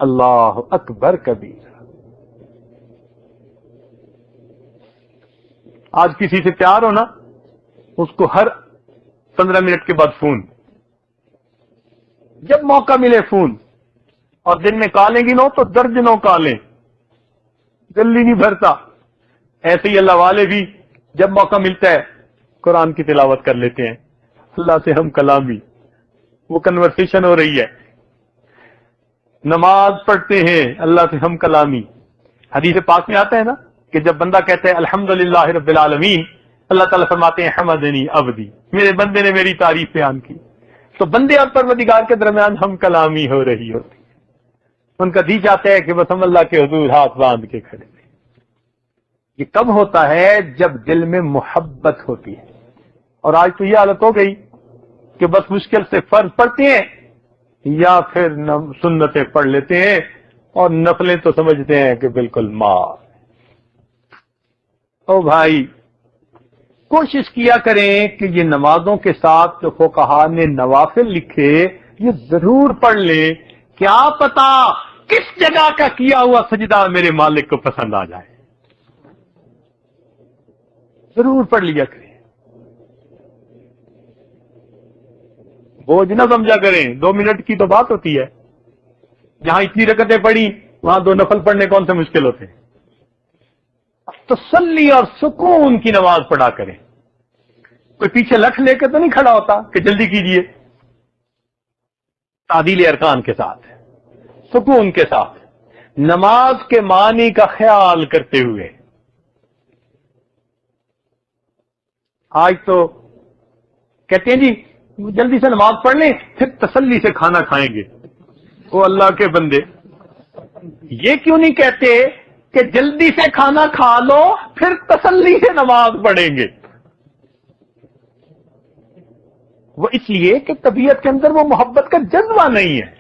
اللہ اکبر کبیر۔ آج کسی سے پیار ہو نا، اس کو ہر 15 منٹ کے بعد فون، جب موقع ملے فون، اور دن میں کالیں گنو تو درجنوں کالیں، جلدی نہیں بھرتا۔ ایسے ہی اللہ والے بھی جب موقع ملتا ہے قرآن کی تلاوت کر لیتے ہیں، اللہ سے ہم کلامی، وہ کنورسیشن ہو رہی ہے، نماز پڑھتے ہیں اللہ سے ہم کلامی۔ حدیث پاک میں آتا ہے نا کہ جب بندہ کہتا ہے الحمدللہ رب العالمین، اللہ تعالیٰ فرماتے ہیں حمدنی عبدی، میرے بندے نے میری تعریف بیان کی، تو بندے اور پروردگار کے درمیان ہم کلامی ہو رہی ہوتی ہے۔ ان کا جی چاہتا ہے کہ بس ہم اللہ کے حضور ہاتھ باندھ کے کھڑے ہیں۔ یہ کب ہوتا ہے؟ جب دل میں محبت ہوتی ہے۔ اور آج تو یہ حالت ہو گئی کہ بس مشکل سے فرض پڑھتے ہیں یا پھر سنتیں پڑھ لیتے ہیں، اور نفلیں تو سمجھتے ہیں کہ بالکل مار۔ او بھائی کوشش کیا کریں کہ یہ نمازوں کے ساتھ جو فقہا نے نوافل لکھے یہ ضرور پڑھ لیں، کیا پتا کس جگہ کا کیا ہوا سجدہ میرے مالک کو پسند آ جائے، ضرور پڑھ لیا کریں، بوجھ نہ سمجھا کریں۔ 2 منٹ کی تو بات ہوتی ہے، جہاں اتنی رکعتیں پڑھی وہاں 2 نفل پڑھنے کون سے مشکل ہوتے ہیں۔ تسلی اور سکون کی نماز پڑھا کریں، کوئی پیچھے لٹھ لے کے تو نہیں کھڑا ہوتا کہ جلدی کیجئے، تعدیل ارکان کے ساتھ، سکون کے ساتھ، نماز کے معنی کا خیال کرتے ہوئے۔ آج تو کہتے ہیں جی جلدی سے نماز پڑھ لیں پھر تسلی سے کھانا کھائیں گے. وہ اللہ کے بندے، یہ کیوں نہیں کہتے کہ جلدی سے کھانا کھا لو پھر تسلی سے نماز پڑھیں گے؟ وہ اس لیے کہ طبیعت کے اندر وہ محبت کا جذبہ نہیں ہے،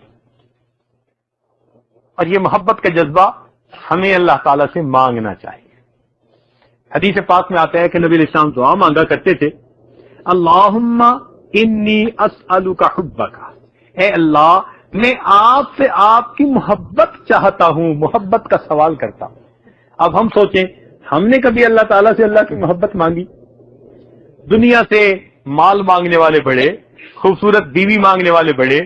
اور یہ محبت کا جذبہ ہمیں اللہ تعالیٰ سے مانگنا چاہیے. حدیث پاک میں آتا ہے کہ نبی علیہ السلام دعا مانگا کرتے تھے، اللہم انی اسألک حبک، اے اللہ میں آپ سے آپ کی محبت چاہتا ہوں، محبت کا سوال کرتا ہوں. اب ہم سوچیں، ہم نے کبھی اللہ تعالیٰ سے اللہ کی محبت مانگی؟ دنیا سے مال مانگنے والے بڑے، خوبصورت بیوی مانگنے والے بڑے،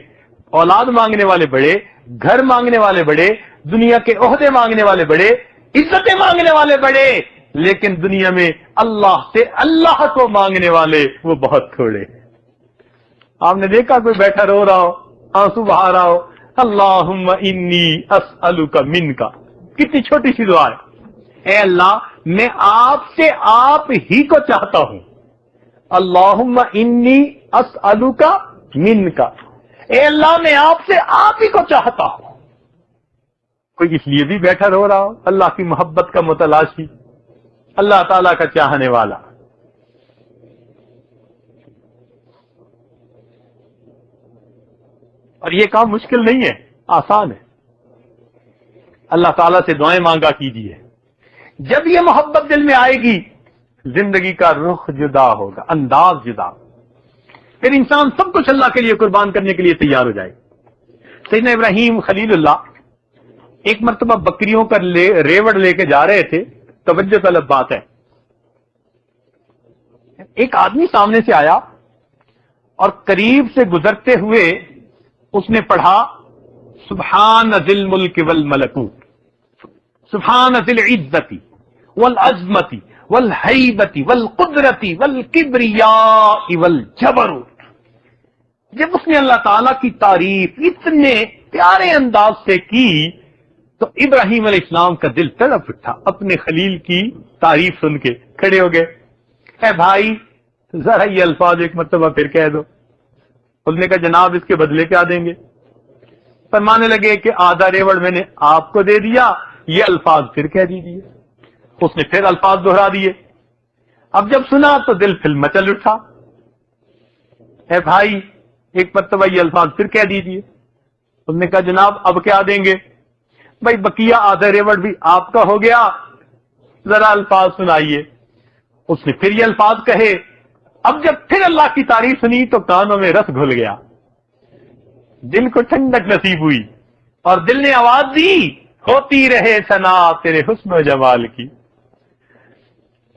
اولاد مانگنے والے بڑے، گھر مانگنے والے بڑے، دنیا کے عہدے مانگنے والے بڑے، عزتیں مانگنے والے بڑے، لیکن دنیا میں اللہ سے اللہ کو مانگنے والے وہ بہت تھوڑے. آپ نے دیکھا کوئی بیٹھا رو رہا ہو، آنسو بہا رہا ہو، اللہم انی اسألک منک، کتنی چھوٹی سی دعا ہے. اے اللہ میں آپ سے آپ ہی کو چاہتا ہوں، اللہم انی اسألک منک، اے اللہ میں آپ سے آپ ہی کو چاہتا ہوں. کوئی اس لیے بھی بیٹھا رو رہا ہو، اللہ کی محبت کا متلاشی، اللہ تعالیٰ کا چاہنے والا. اور یہ کام مشکل نہیں ہے، آسان ہے. اللہ تعالیٰ سے دعائیں مانگا کیجیے. جب یہ محبت دل میں آئے گی زندگی کا رخ جدا ہوگا، انداز جدا، پھر انسان سب کچھ اللہ کے لیے قربان کرنے کے لیے تیار ہو جائے. سیدنا ابراہیم خلیل اللہ ایک مرتبہ بکریوں کا ریوڑ لے کے جا رہے تھے. توجہ طلب بات ہے، ایک آدمی سامنے سے آیا اور قریب سے گزرتے ہوئے اس نے پڑھا سبحان ذی الملک والملکوت، سبحان ذی العزت والعظمت والہیبت والقدرت والکبریاء والجبروت. جب اس نے اللہ تعالیٰ کی تعریف اتنے پیارے انداز سے کی تو ابراہیم علیہ السلام کا دل تڑپ اٹھا. اپنے خلیل کی تعریف سن کے کھڑے ہو گئے. اے بھائی ذرا یہ الفاظ ایک مرتبہ پھر کہہ دو. اس نے کہا جناب اس کے بدلے کیا دیں گے؟ فرمانے لگے کہ آدھا ریوڑ میں نے آپ کو دے دیا، یہ الفاظ پھر کہہ دیجیے. اس نے پھر الفاظ دہرا دیے. اب جب سنا تو دل پھر مچل اٹھا. اے بھائی ایک مرتبہ یہ الفاظ پھر کہہ دیجیے. اس نے کہا جناب اب کیا دیں گے؟ بھائی بقیہ آدھا ریوڑ بھی آپ کا ہو گیا، ذرا الفاظ سنائیے. اس نے پھر یہ الفاظ کہے. اب جب پھر اللہ کی تعریف سنی تو کانوں میں رس گھل گیا، دل کو ٹھنڈک نصیب ہوئی اور دل نے آواز دی ہوتی رہے ثنا تیرے حسن و جمال کی.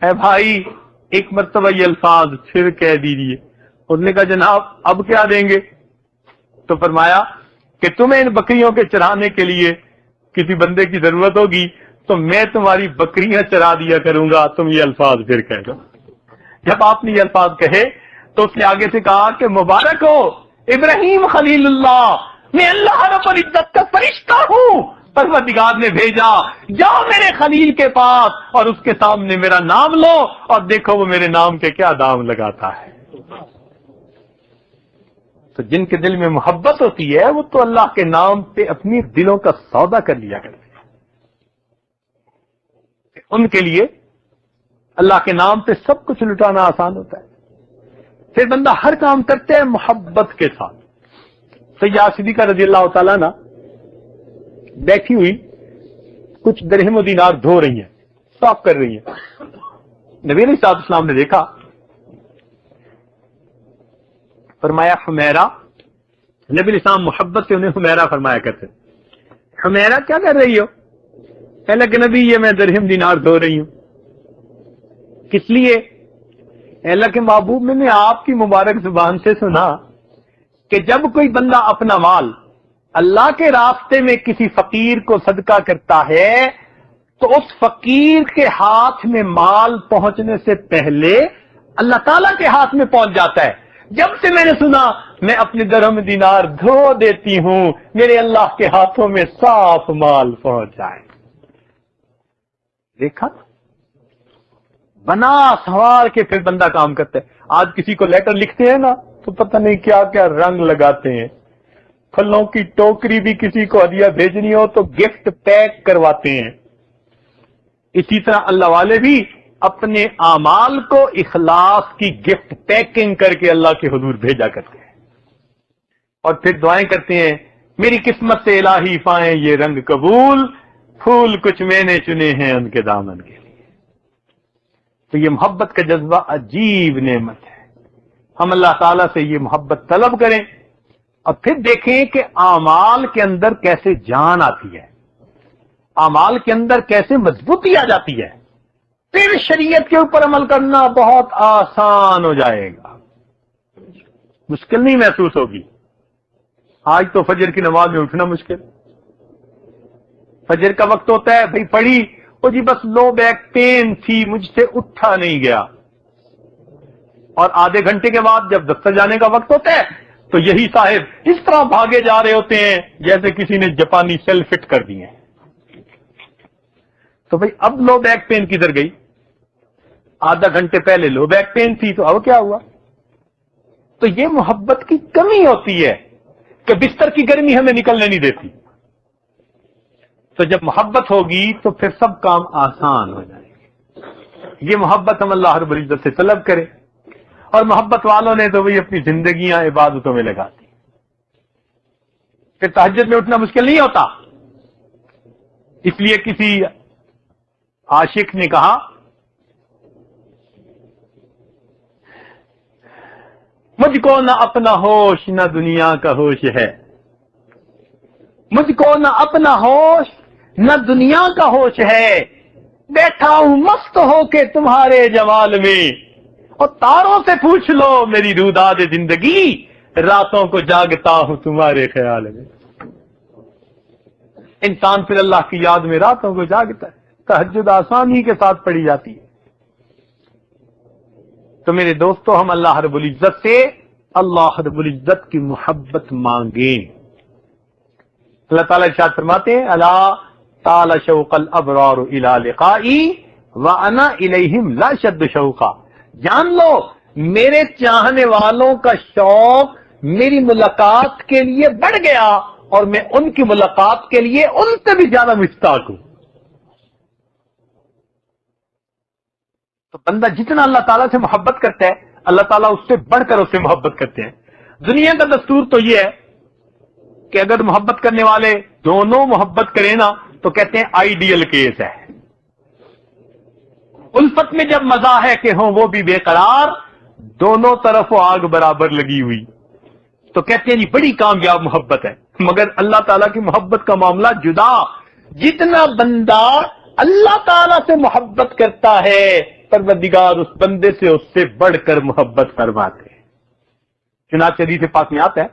اے بھائی ایک مرتبہ یہ الفاظ پھر کہہ دیجیے. اس نے کہا جناب اب کیا دیں گے؟ تو فرمایا کہ تمہیں ان بکریوں کے چرانے کے لیے کسی بندے کی ضرورت ہوگی تو میں تمہاری بکریاں چرا دیا کروں گا، تم یہ الفاظ پھر کہہ دو. جب آپ نے یہ الفاظ کہے تو اس نے آگے سے کہا کہ مبارک ہو ابراہیم خلیل اللہ، میں اللہ رب العزت کا فرشتہ ہوں، پروردگار نے بھیجا، جاؤ میرے خلیل کے پاس اور اس کے سامنے میرا نام لو اور دیکھو وہ میرے نام کے کیا دام لگاتا ہے. تو جن کے دل میں محبت ہوتی ہے وہ تو اللہ کے نام پہ اپنی دلوں کا سودا کر لیا کرتے ہیں. ان کے لیے اللہ کے نام پہ سب کچھ لٹانا آسان ہوتا ہے. پھر بندہ ہر کام کرتے ہیں محبت کے ساتھ. سیدہ صدیقہ رضی اللہ تعالیٰ نا بیٹھی ہوئی کچھ درہم و دینار دھو رہی ہیں، صاف کر رہی ہیں. نبی علیہ السلام نے دیکھا، فرمایا حمیرہ. نبی علیہ السلام محبت سے انہیں حمیرہ فرمایا کرتے. حمیرہ کیا کر رہی ہو؟ کہنے لگے نبی یہ میں درہم دینار دھو رہی ہوں. کس لیے؟ اللہ کے محبوب میں نے آپ کی مبارک زبان سے سنا کہ جب کوئی بندہ اپنا مال اللہ کے راستے میں کسی فقیر کو صدقہ کرتا ہے تو اس فقیر کے ہاتھ میں مال پہنچنے سے پہلے اللہ تعالیٰ کے ہاتھ میں پہنچ جاتا ہے. جب سے میں نے سنا میں اپنے درہم دینار دھو دیتی ہوں میرے اللہ کے ہاتھوں میں صاف مال پہنچ جائے. دیکھا بنا سنوار کے پھر بندہ کام کرتا ہے. آج کسی کو لیٹر لکھتے ہیں نا تو پتہ نہیں کیا کیا رنگ لگاتے ہیں. پھلوں کی ٹوکری بھی کسی کو ہدیہ بھیجنی ہو تو گفٹ پیک کرواتے ہیں. اسی طرح اللہ والے بھی اپنے اعمال کو اخلاص کی گفٹ پیکنگ کر کے اللہ کے حضور بھیجا کرتے ہیں اور پھر دعائیں کرتے ہیں, میری قسمت سے الہی پائیں یہ رنگ قبول, پھول کچھ میں نے چنے ہیں ان کے دامن کے لیے. تو یہ محبت کا جذبہ عجیب نعمت ہے. ہم اللہ تعالیٰ سے یہ محبت طلب کریں اور پھر دیکھیں کہ اعمال کے اندر کیسے جان آتی ہے, اعمال کے اندر کیسے مضبوطی آ جاتی ہے. پھر شریعت کے اوپر عمل کرنا بہت آسان ہو جائے گا, مشکل نہیں محسوس ہوگی. آج تو فجر کی نماز میں اٹھنا مشکل, فجر کا وقت ہوتا ہے, بھئی پڑھی, وہ جی بس لو بیک پین تھی مجھ سے اٹھا نہیں گیا, اور آدھے گھنٹے کے بعد جب دفتر جانے کا وقت ہوتا ہے تو یہی صاحب اس طرح بھاگے جا رہے ہوتے ہیں جیسے کسی نے جاپانی سیل فٹ کر دی ہیں. تو بھئی اب لو بیک پین کدھر گئی؟ آدھا گھنٹے پہلے لو بیک پین تھی تو اب کیا ہوا؟ تو یہ محبت کی کمی ہوتی ہے کہ بستر کی گرمی ہمیں نکلنے نہیں دیتی. تو جب محبت ہوگی تو پھر سب کام آسان ہو جائیں گے. یہ محبت ہم اللہ رب العزت سے طلب کریں, اور محبت والوں نے تو وہی اپنی زندگیاں عبادتوں میں لگا دی. پھر تہجد میں اٹھنا مشکل نہیں ہوتا. اس لیے کسی عاشق نے کہا, مجھ کو نہ اپنا ہوش نہ دنیا کا ہوش ہے, مجھ کو نہ اپنا ہوش نہ دنیا کا ہوش ہے, بیٹھا ہوں مست ہو کے تمہارے جمال میں, اور تاروں سے پوچھ لو میری روداد زندگی, راتوں کو جاگتا ہوں تمہارے خیال میں. انسان پھر اللہ کی یاد میں راتوں کو جاگتا ہے, تہجد آسانی کے ساتھ پڑھی جاتی ہے. تو میرے دوستو, ہم اللہ رب العزت سے اللہ رب العزت کی محبت مانگیں. اللہ تعالیٰ ارشاد فرماتے ہیں, الا تعالی شوق الابرار الی لقائی وانا الیہم لا شد شوقا. جان لو میرے چاہنے والوں کا شوق میری ملاقات کے لیے بڑھ گیا, اور میں ان کی ملاقات کے لیے ان سے بھی زیادہ مشتاق ہوں. تو بندہ جتنا اللہ تعالیٰ سے محبت کرتا ہے, اللہ تعالیٰ اس سے بڑھ کر اس سے محبت کرتے ہیں. دنیا کا دستور تو یہ ہے کہ اگر محبت کرنے والے دونوں محبت کریں نا تو کہتے ہیں آئیڈیل کیس ہے. الفت میں جب مزہ ہے کہ ہوں وہ بھی بے قرار, دونوں طرف آگ برابر لگی ہوئی, تو کہتے ہیں جی بڑی کامیاب محبت ہے. مگر اللہ تعالیٰ کی محبت کا معاملہ جدا. جتنا بندہ اللہ تعالیٰ سے محبت کرتا ہے, پروردگار اس بندے سے اس سے بڑھ کر محبت فرماتے ہیں. چنانچہ حدیث پاک میں آتا ہے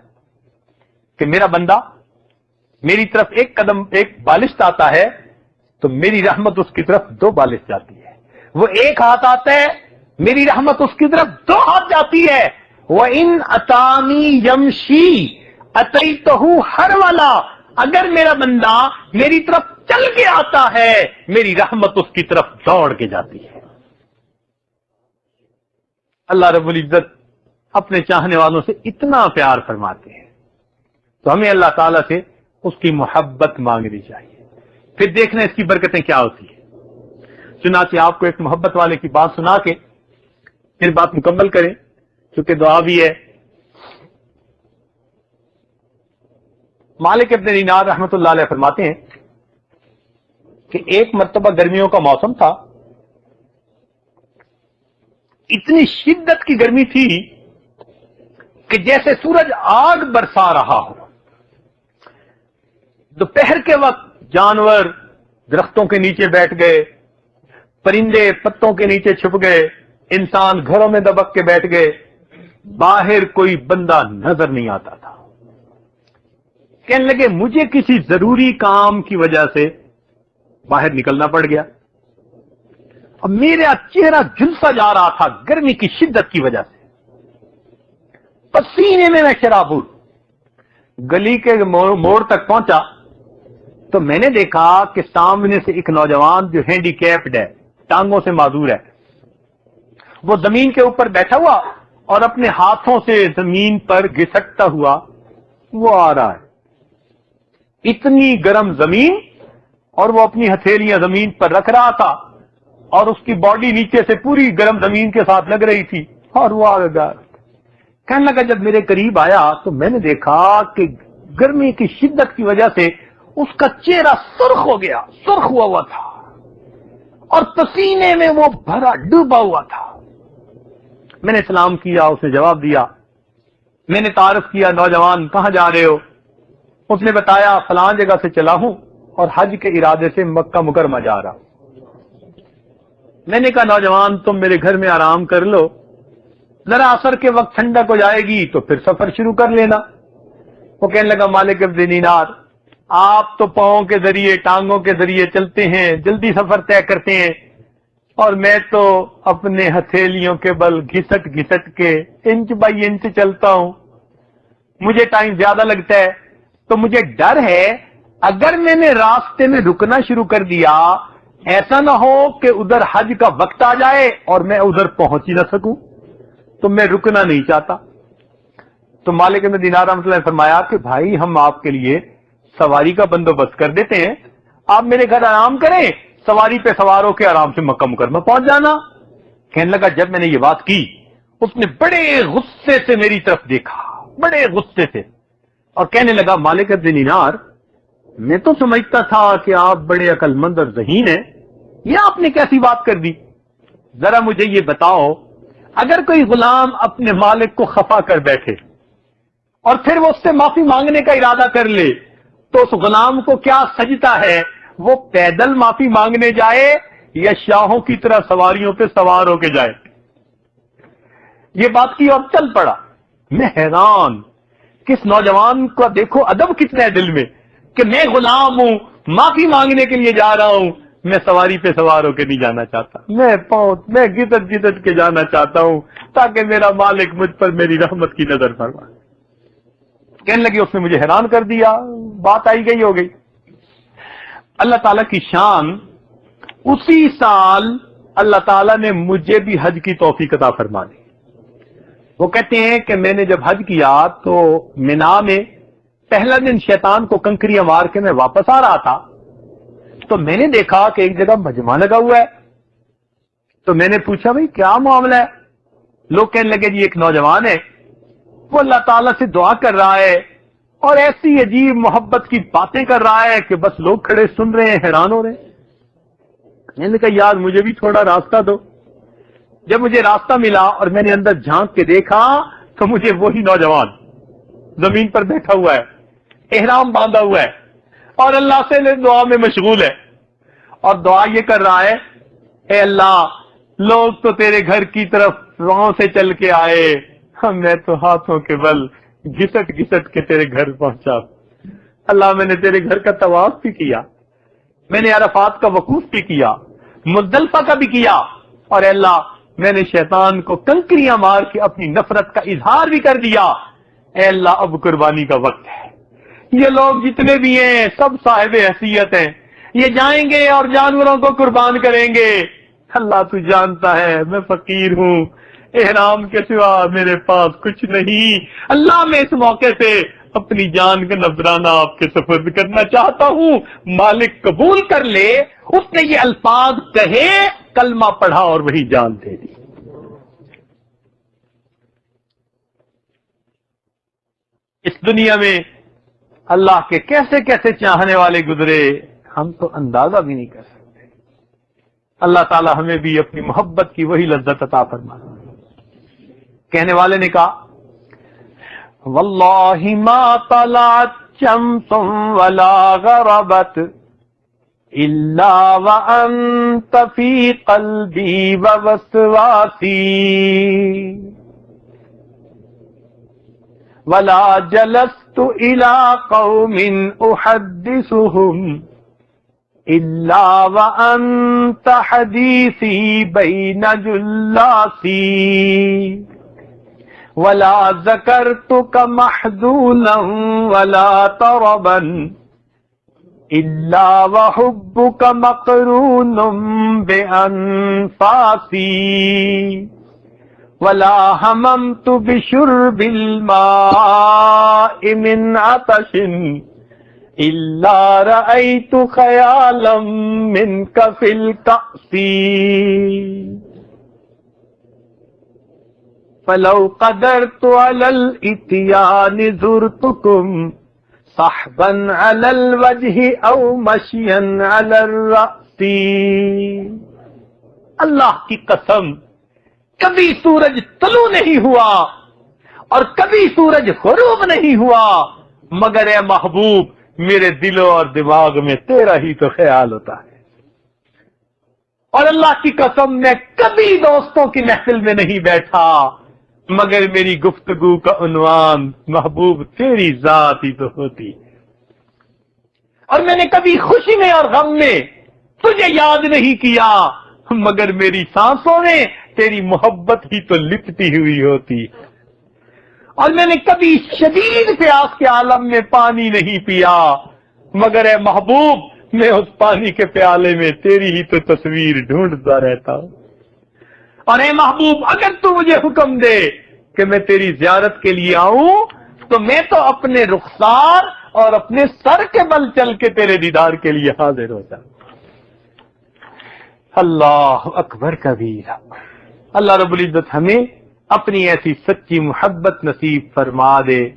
کہ میرا بندہ میری طرف ایک قدم ایک بالشت آتا ہے تو میری رحمت اس کی طرف 2 بالشت جاتی ہے. وہ ایک ہاتھ آتا ہے, میری رحمت اس کی طرف 2 ہاتھ جاتی ہے. وَإِنْ أَتَانِي يَمْشِي أَتَيْتُهُ حَرْوَلًا. اگر میرا بندہ میری طرف چل کے آتا ہے, میری رحمت اس کی طرف دوڑ کے جاتی ہے. اللہ رب العزت اپنے چاہنے والوں سے اتنا پیار فرماتے ہیں, تو ہمیں اللہ تعالیٰ سے اس کی محبت مانگنی چاہیے. پھر دیکھنا اس کی برکتیں کیا ہوتی ہیں. چنانچہ آپ کو ایک محبت والے کی بات سنا کے پھر بات مکمل کریں, کیونکہ دعا بھی ہے. مالک ابن دینار رحمت اللہ علیہ فرماتے ہیں کہ ایک مرتبہ گرمیوں کا موسم تھا, اتنی شدت کی گرمی تھی کہ جیسے سورج آگ برسا رہا ہو. دوپہر کے وقت جانور درختوں کے نیچے بیٹھ گئے, پرندے پتوں کے نیچے چھپ گئے, انسان گھروں میں دبک کے بیٹھ گئے, باہر کوئی بندہ نظر نہیں آتا تھا. کہنے لگے مجھے کسی ضروری کام کی وجہ سے باہر نکلنا پڑ گیا. اب میرا چہرہ جھلسا جا رہا تھا گرمی کی شدت کی وجہ سے, پسینے میں شرابور. گلی کے موڑ تک پہنچا تو میں نے دیکھا کہ سامنے سے ایک نوجوان جو ہینڈی کیپڈ ہے, ٹانگوں سے معذور ہے, وہ زمین کے اوپر بیٹھا ہوا اور اپنے ہاتھوں سے زمین پر گھسٹتا ہوا وہ آ رہا ہے. اتنی گرم زمین اور وہ اپنی ہتھیلیاں زمین پر رکھ رہا تھا اور اس کی باڈی نیچے سے پوری گرم زمین کے ساتھ لگ رہی تھی اور وہ آ گیا. کہنے لگا جب میرے قریب آیا تو میں نے دیکھا کہ گرمی کی شدت کی وجہ سے اس کا چہرہ سرخ ہو گیا، سرخ ہوا تھا اور پسینے میں وہ بھرا ڈوبا ہوا تھا. میں نے سلام کیا، اس نے جواب دیا. میں نے تعارف کیا، نوجوان کہاں جا رہے ہو؟ اس نے بتایا فلاں جگہ سے چلا ہوں اور حج کے ارادے سے مکہ مکرمہ جا رہا. میں نے کہا نوجوان تم میرے گھر میں آرام کر لو، ذرا عصر کے وقت ٹھنڈک ہو جائے گی تو پھر سفر شروع کر لینا. وہ کہنے لگا مالک ابن دینار آپ تو پاؤں کے ذریعے ٹانگوں کے ذریعے چلتے ہیں، جلدی سفر طے کرتے ہیں، اور میں تو اپنے ہتھیلیوں کے بل گھسٹ گھسٹ کے انچ بائی انچ چلتا ہوں، مجھے ٹائم زیادہ لگتا ہے. تو مجھے ڈر ہے اگر میں نے راستے میں رکنا شروع کر دیا ایسا نہ ہو کہ ادھر حج کا وقت آ جائے اور میں ادھر پہنچ ہی نہ سکوں، تو میں رکنا نہیں چاہتا. تو مالک ابن دینار رحمۃ اللہ نے فرمایا کہ بھائی ہم آپ کے لیے سواری کا بندوبست کر دیتے ہیں، آپ میرے گھر آرام کریں، سواری پہ سوار ہو کے آرام سے مکہ مکرمہ پہنچ جانا. کہنے لگا جب میں نے یہ بات کی اس نے بڑے غصے سے میری طرف دیکھا، بڑے غصے سے، اور کہنے لگا مالک ابن دینار میں تو سمجھتا تھا کہ آپ بڑے عقل مند اور ذہین ہیں، یہ آپ نے کیسی بات کر دی؟ ذرا مجھے یہ بتاؤ اگر کوئی غلام اپنے مالک کو خفا کر بیٹھے اور پھر وہ اس سے معافی مانگنے کا ارادہ کر لے تو اس غلام کو کیا سجتا ہے؟ وہ پیدل معافی مانگنے جائے یا شاہوں کی طرح سواریوں پہ سوار ہو کے جائے؟ یہ بات کی اور چل پڑا. میں حیران کس نوجوان کا دیکھو ادب کتنا ہے دل میں کہ میں غلام ہوں، معافی مانگنے کے لیے جا رہا ہوں، میں سواری پہ سوار ہو کے نہیں جانا چاہتا، میں گدٹ گدٹ کے جانا چاہتا ہوں تاکہ میرا مالک مجھ پر میری رحمت کی نظر فرمائے. کہنے لگی اس نے مجھے حیران کر دیا، بات آئی گئی ہو گئی. اللہ تعالیٰ کی شان، اسی سال اللہ تعالیٰ نے مجھے بھی حج کی توفیق عطا فرما دی. وہ کہتے ہیں کہ میں نے جب حج کیا تو مینا میں پہلا دن شیطان کو کنکریاں مار کے میں واپس آ رہا تھا تو میں نے دیکھا کہ ایک جگہ مجمع لگا ہوا ہے. تو میں نے پوچھا بھائی کیا معاملہ ہے؟ لوگ کہنے لگے جی ایک نوجوان ہے وہ اللہ تعالیٰ سے دعا کر رہا ہے اور ایسی عجیب محبت کی باتیں کر رہا ہے کہ بس لوگ کھڑے سن رہے ہیں، حیران ہو رہے ہیں. میں نے کہا یار مجھے بھی تھوڑا راستہ دو. جب مجھے راستہ ملا اور میں نے اندر جھانک کے دیکھا تو مجھے وہی نوجوان زمین پر بیٹھا ہوا ہے، احرام باندھا ہوا ہے اور اللہ سے دعا میں مشغول ہے اور دعا یہ کر رہا ہے اے اللہ لوگ تو تیرے گھر کی طرف پاؤں سے چل کے آئے، میں تو ہاتھوں کے بل گھسٹ گھسٹ کے تیرے گھر پہنچا. اللہ میں نے تیرے گھر کا طواف بھی کیا، میں نے عرفات کا وقوف بھی کیا، مزدلفہ کا بھی کیا، اور اے اللہ میں نے شیطان کو کنکریاں مار کے اپنی نفرت کا اظہار بھی کر دیا. اے اللہ اب قربانی کا وقت ہے. یہ لوگ جتنے بھی ہیں سب صاحب حیثیت ہیں، یہ جائیں گے اور جانوروں کو قربان کریں گے. اللہ تو جانتا ہے میں فقیر ہوں، احرام کے سوا میرے پاس کچھ نہیں. اللہ میں اس موقع سے اپنی جان کا نذرانہ آپ کے سپرد کرنا چاہتا ہوں، مالک قبول کر لے. اس نے یہ الفاظ کہے، کلمہ پڑھا اور وہی جان دے دی. اس دنیا میں اللہ کے کیسے کیسے چاہنے والے گزرے ہم تو اندازہ بھی نہیں کر سکتے. اللہ تعالی ہمیں بھی اپنی محبت کی وہی لذت عطا فرمائے. کہنے والے نے کہا واللہ ما طلعت شمس ولا غربت الا وانت فی قلبی ووسواسی ولا جلست الى قوم احدثهم الا وانت حدیثی بین جلاسی ولا ذکرتک محزونا ولا طربا الا وحبک مقرون بانفاسی ولا هممت بشرب الماء من عطش الا رأيت خيالا منك في الكأس فلو قدرت على الاتيان زرتكم صحبا على الوجه او مشيا على الرأس. اللہ کی قسم کبھی سورج طلوع نہیں ہوا اور کبھی سورج غروب نہیں ہوا مگر اے محبوب میرے دل اور دماغ میں تیرا ہی تو خیال ہوتا ہے. اور اللہ کی قسم میں کبھی دوستوں کی محفل میں نہیں بیٹھا مگر میری گفتگو کا عنوان محبوب تیری ذات ہی تو ہوتی. اور میں نے کبھی خوشی میں اور غم میں تجھے یاد نہیں کیا مگر میری سانسوں میں تیری محبت ہی تو لپٹی ہوئی ہوتی. اور میں نے کبھی شدید پیاس کے عالم میں پانی نہیں پیا مگر اے محبوب میں اس پانی کے پیالے میں تیری ہی تو تصویر ڈھونڈتا رہتا ہوں. اور اے محبوب اگر تو مجھے حکم دے کہ میں تیری زیارت کے لیے آؤں تو میں تو اپنے رخسار اور اپنے سر کے بل چل کے تیرے دیدار کے لیے حاضر ہو جاؤں. اللہ اکبر کبیرہ. اللہ رب العزت ہمیں اپنی ایسی سچی محبت نصیب فرما دے.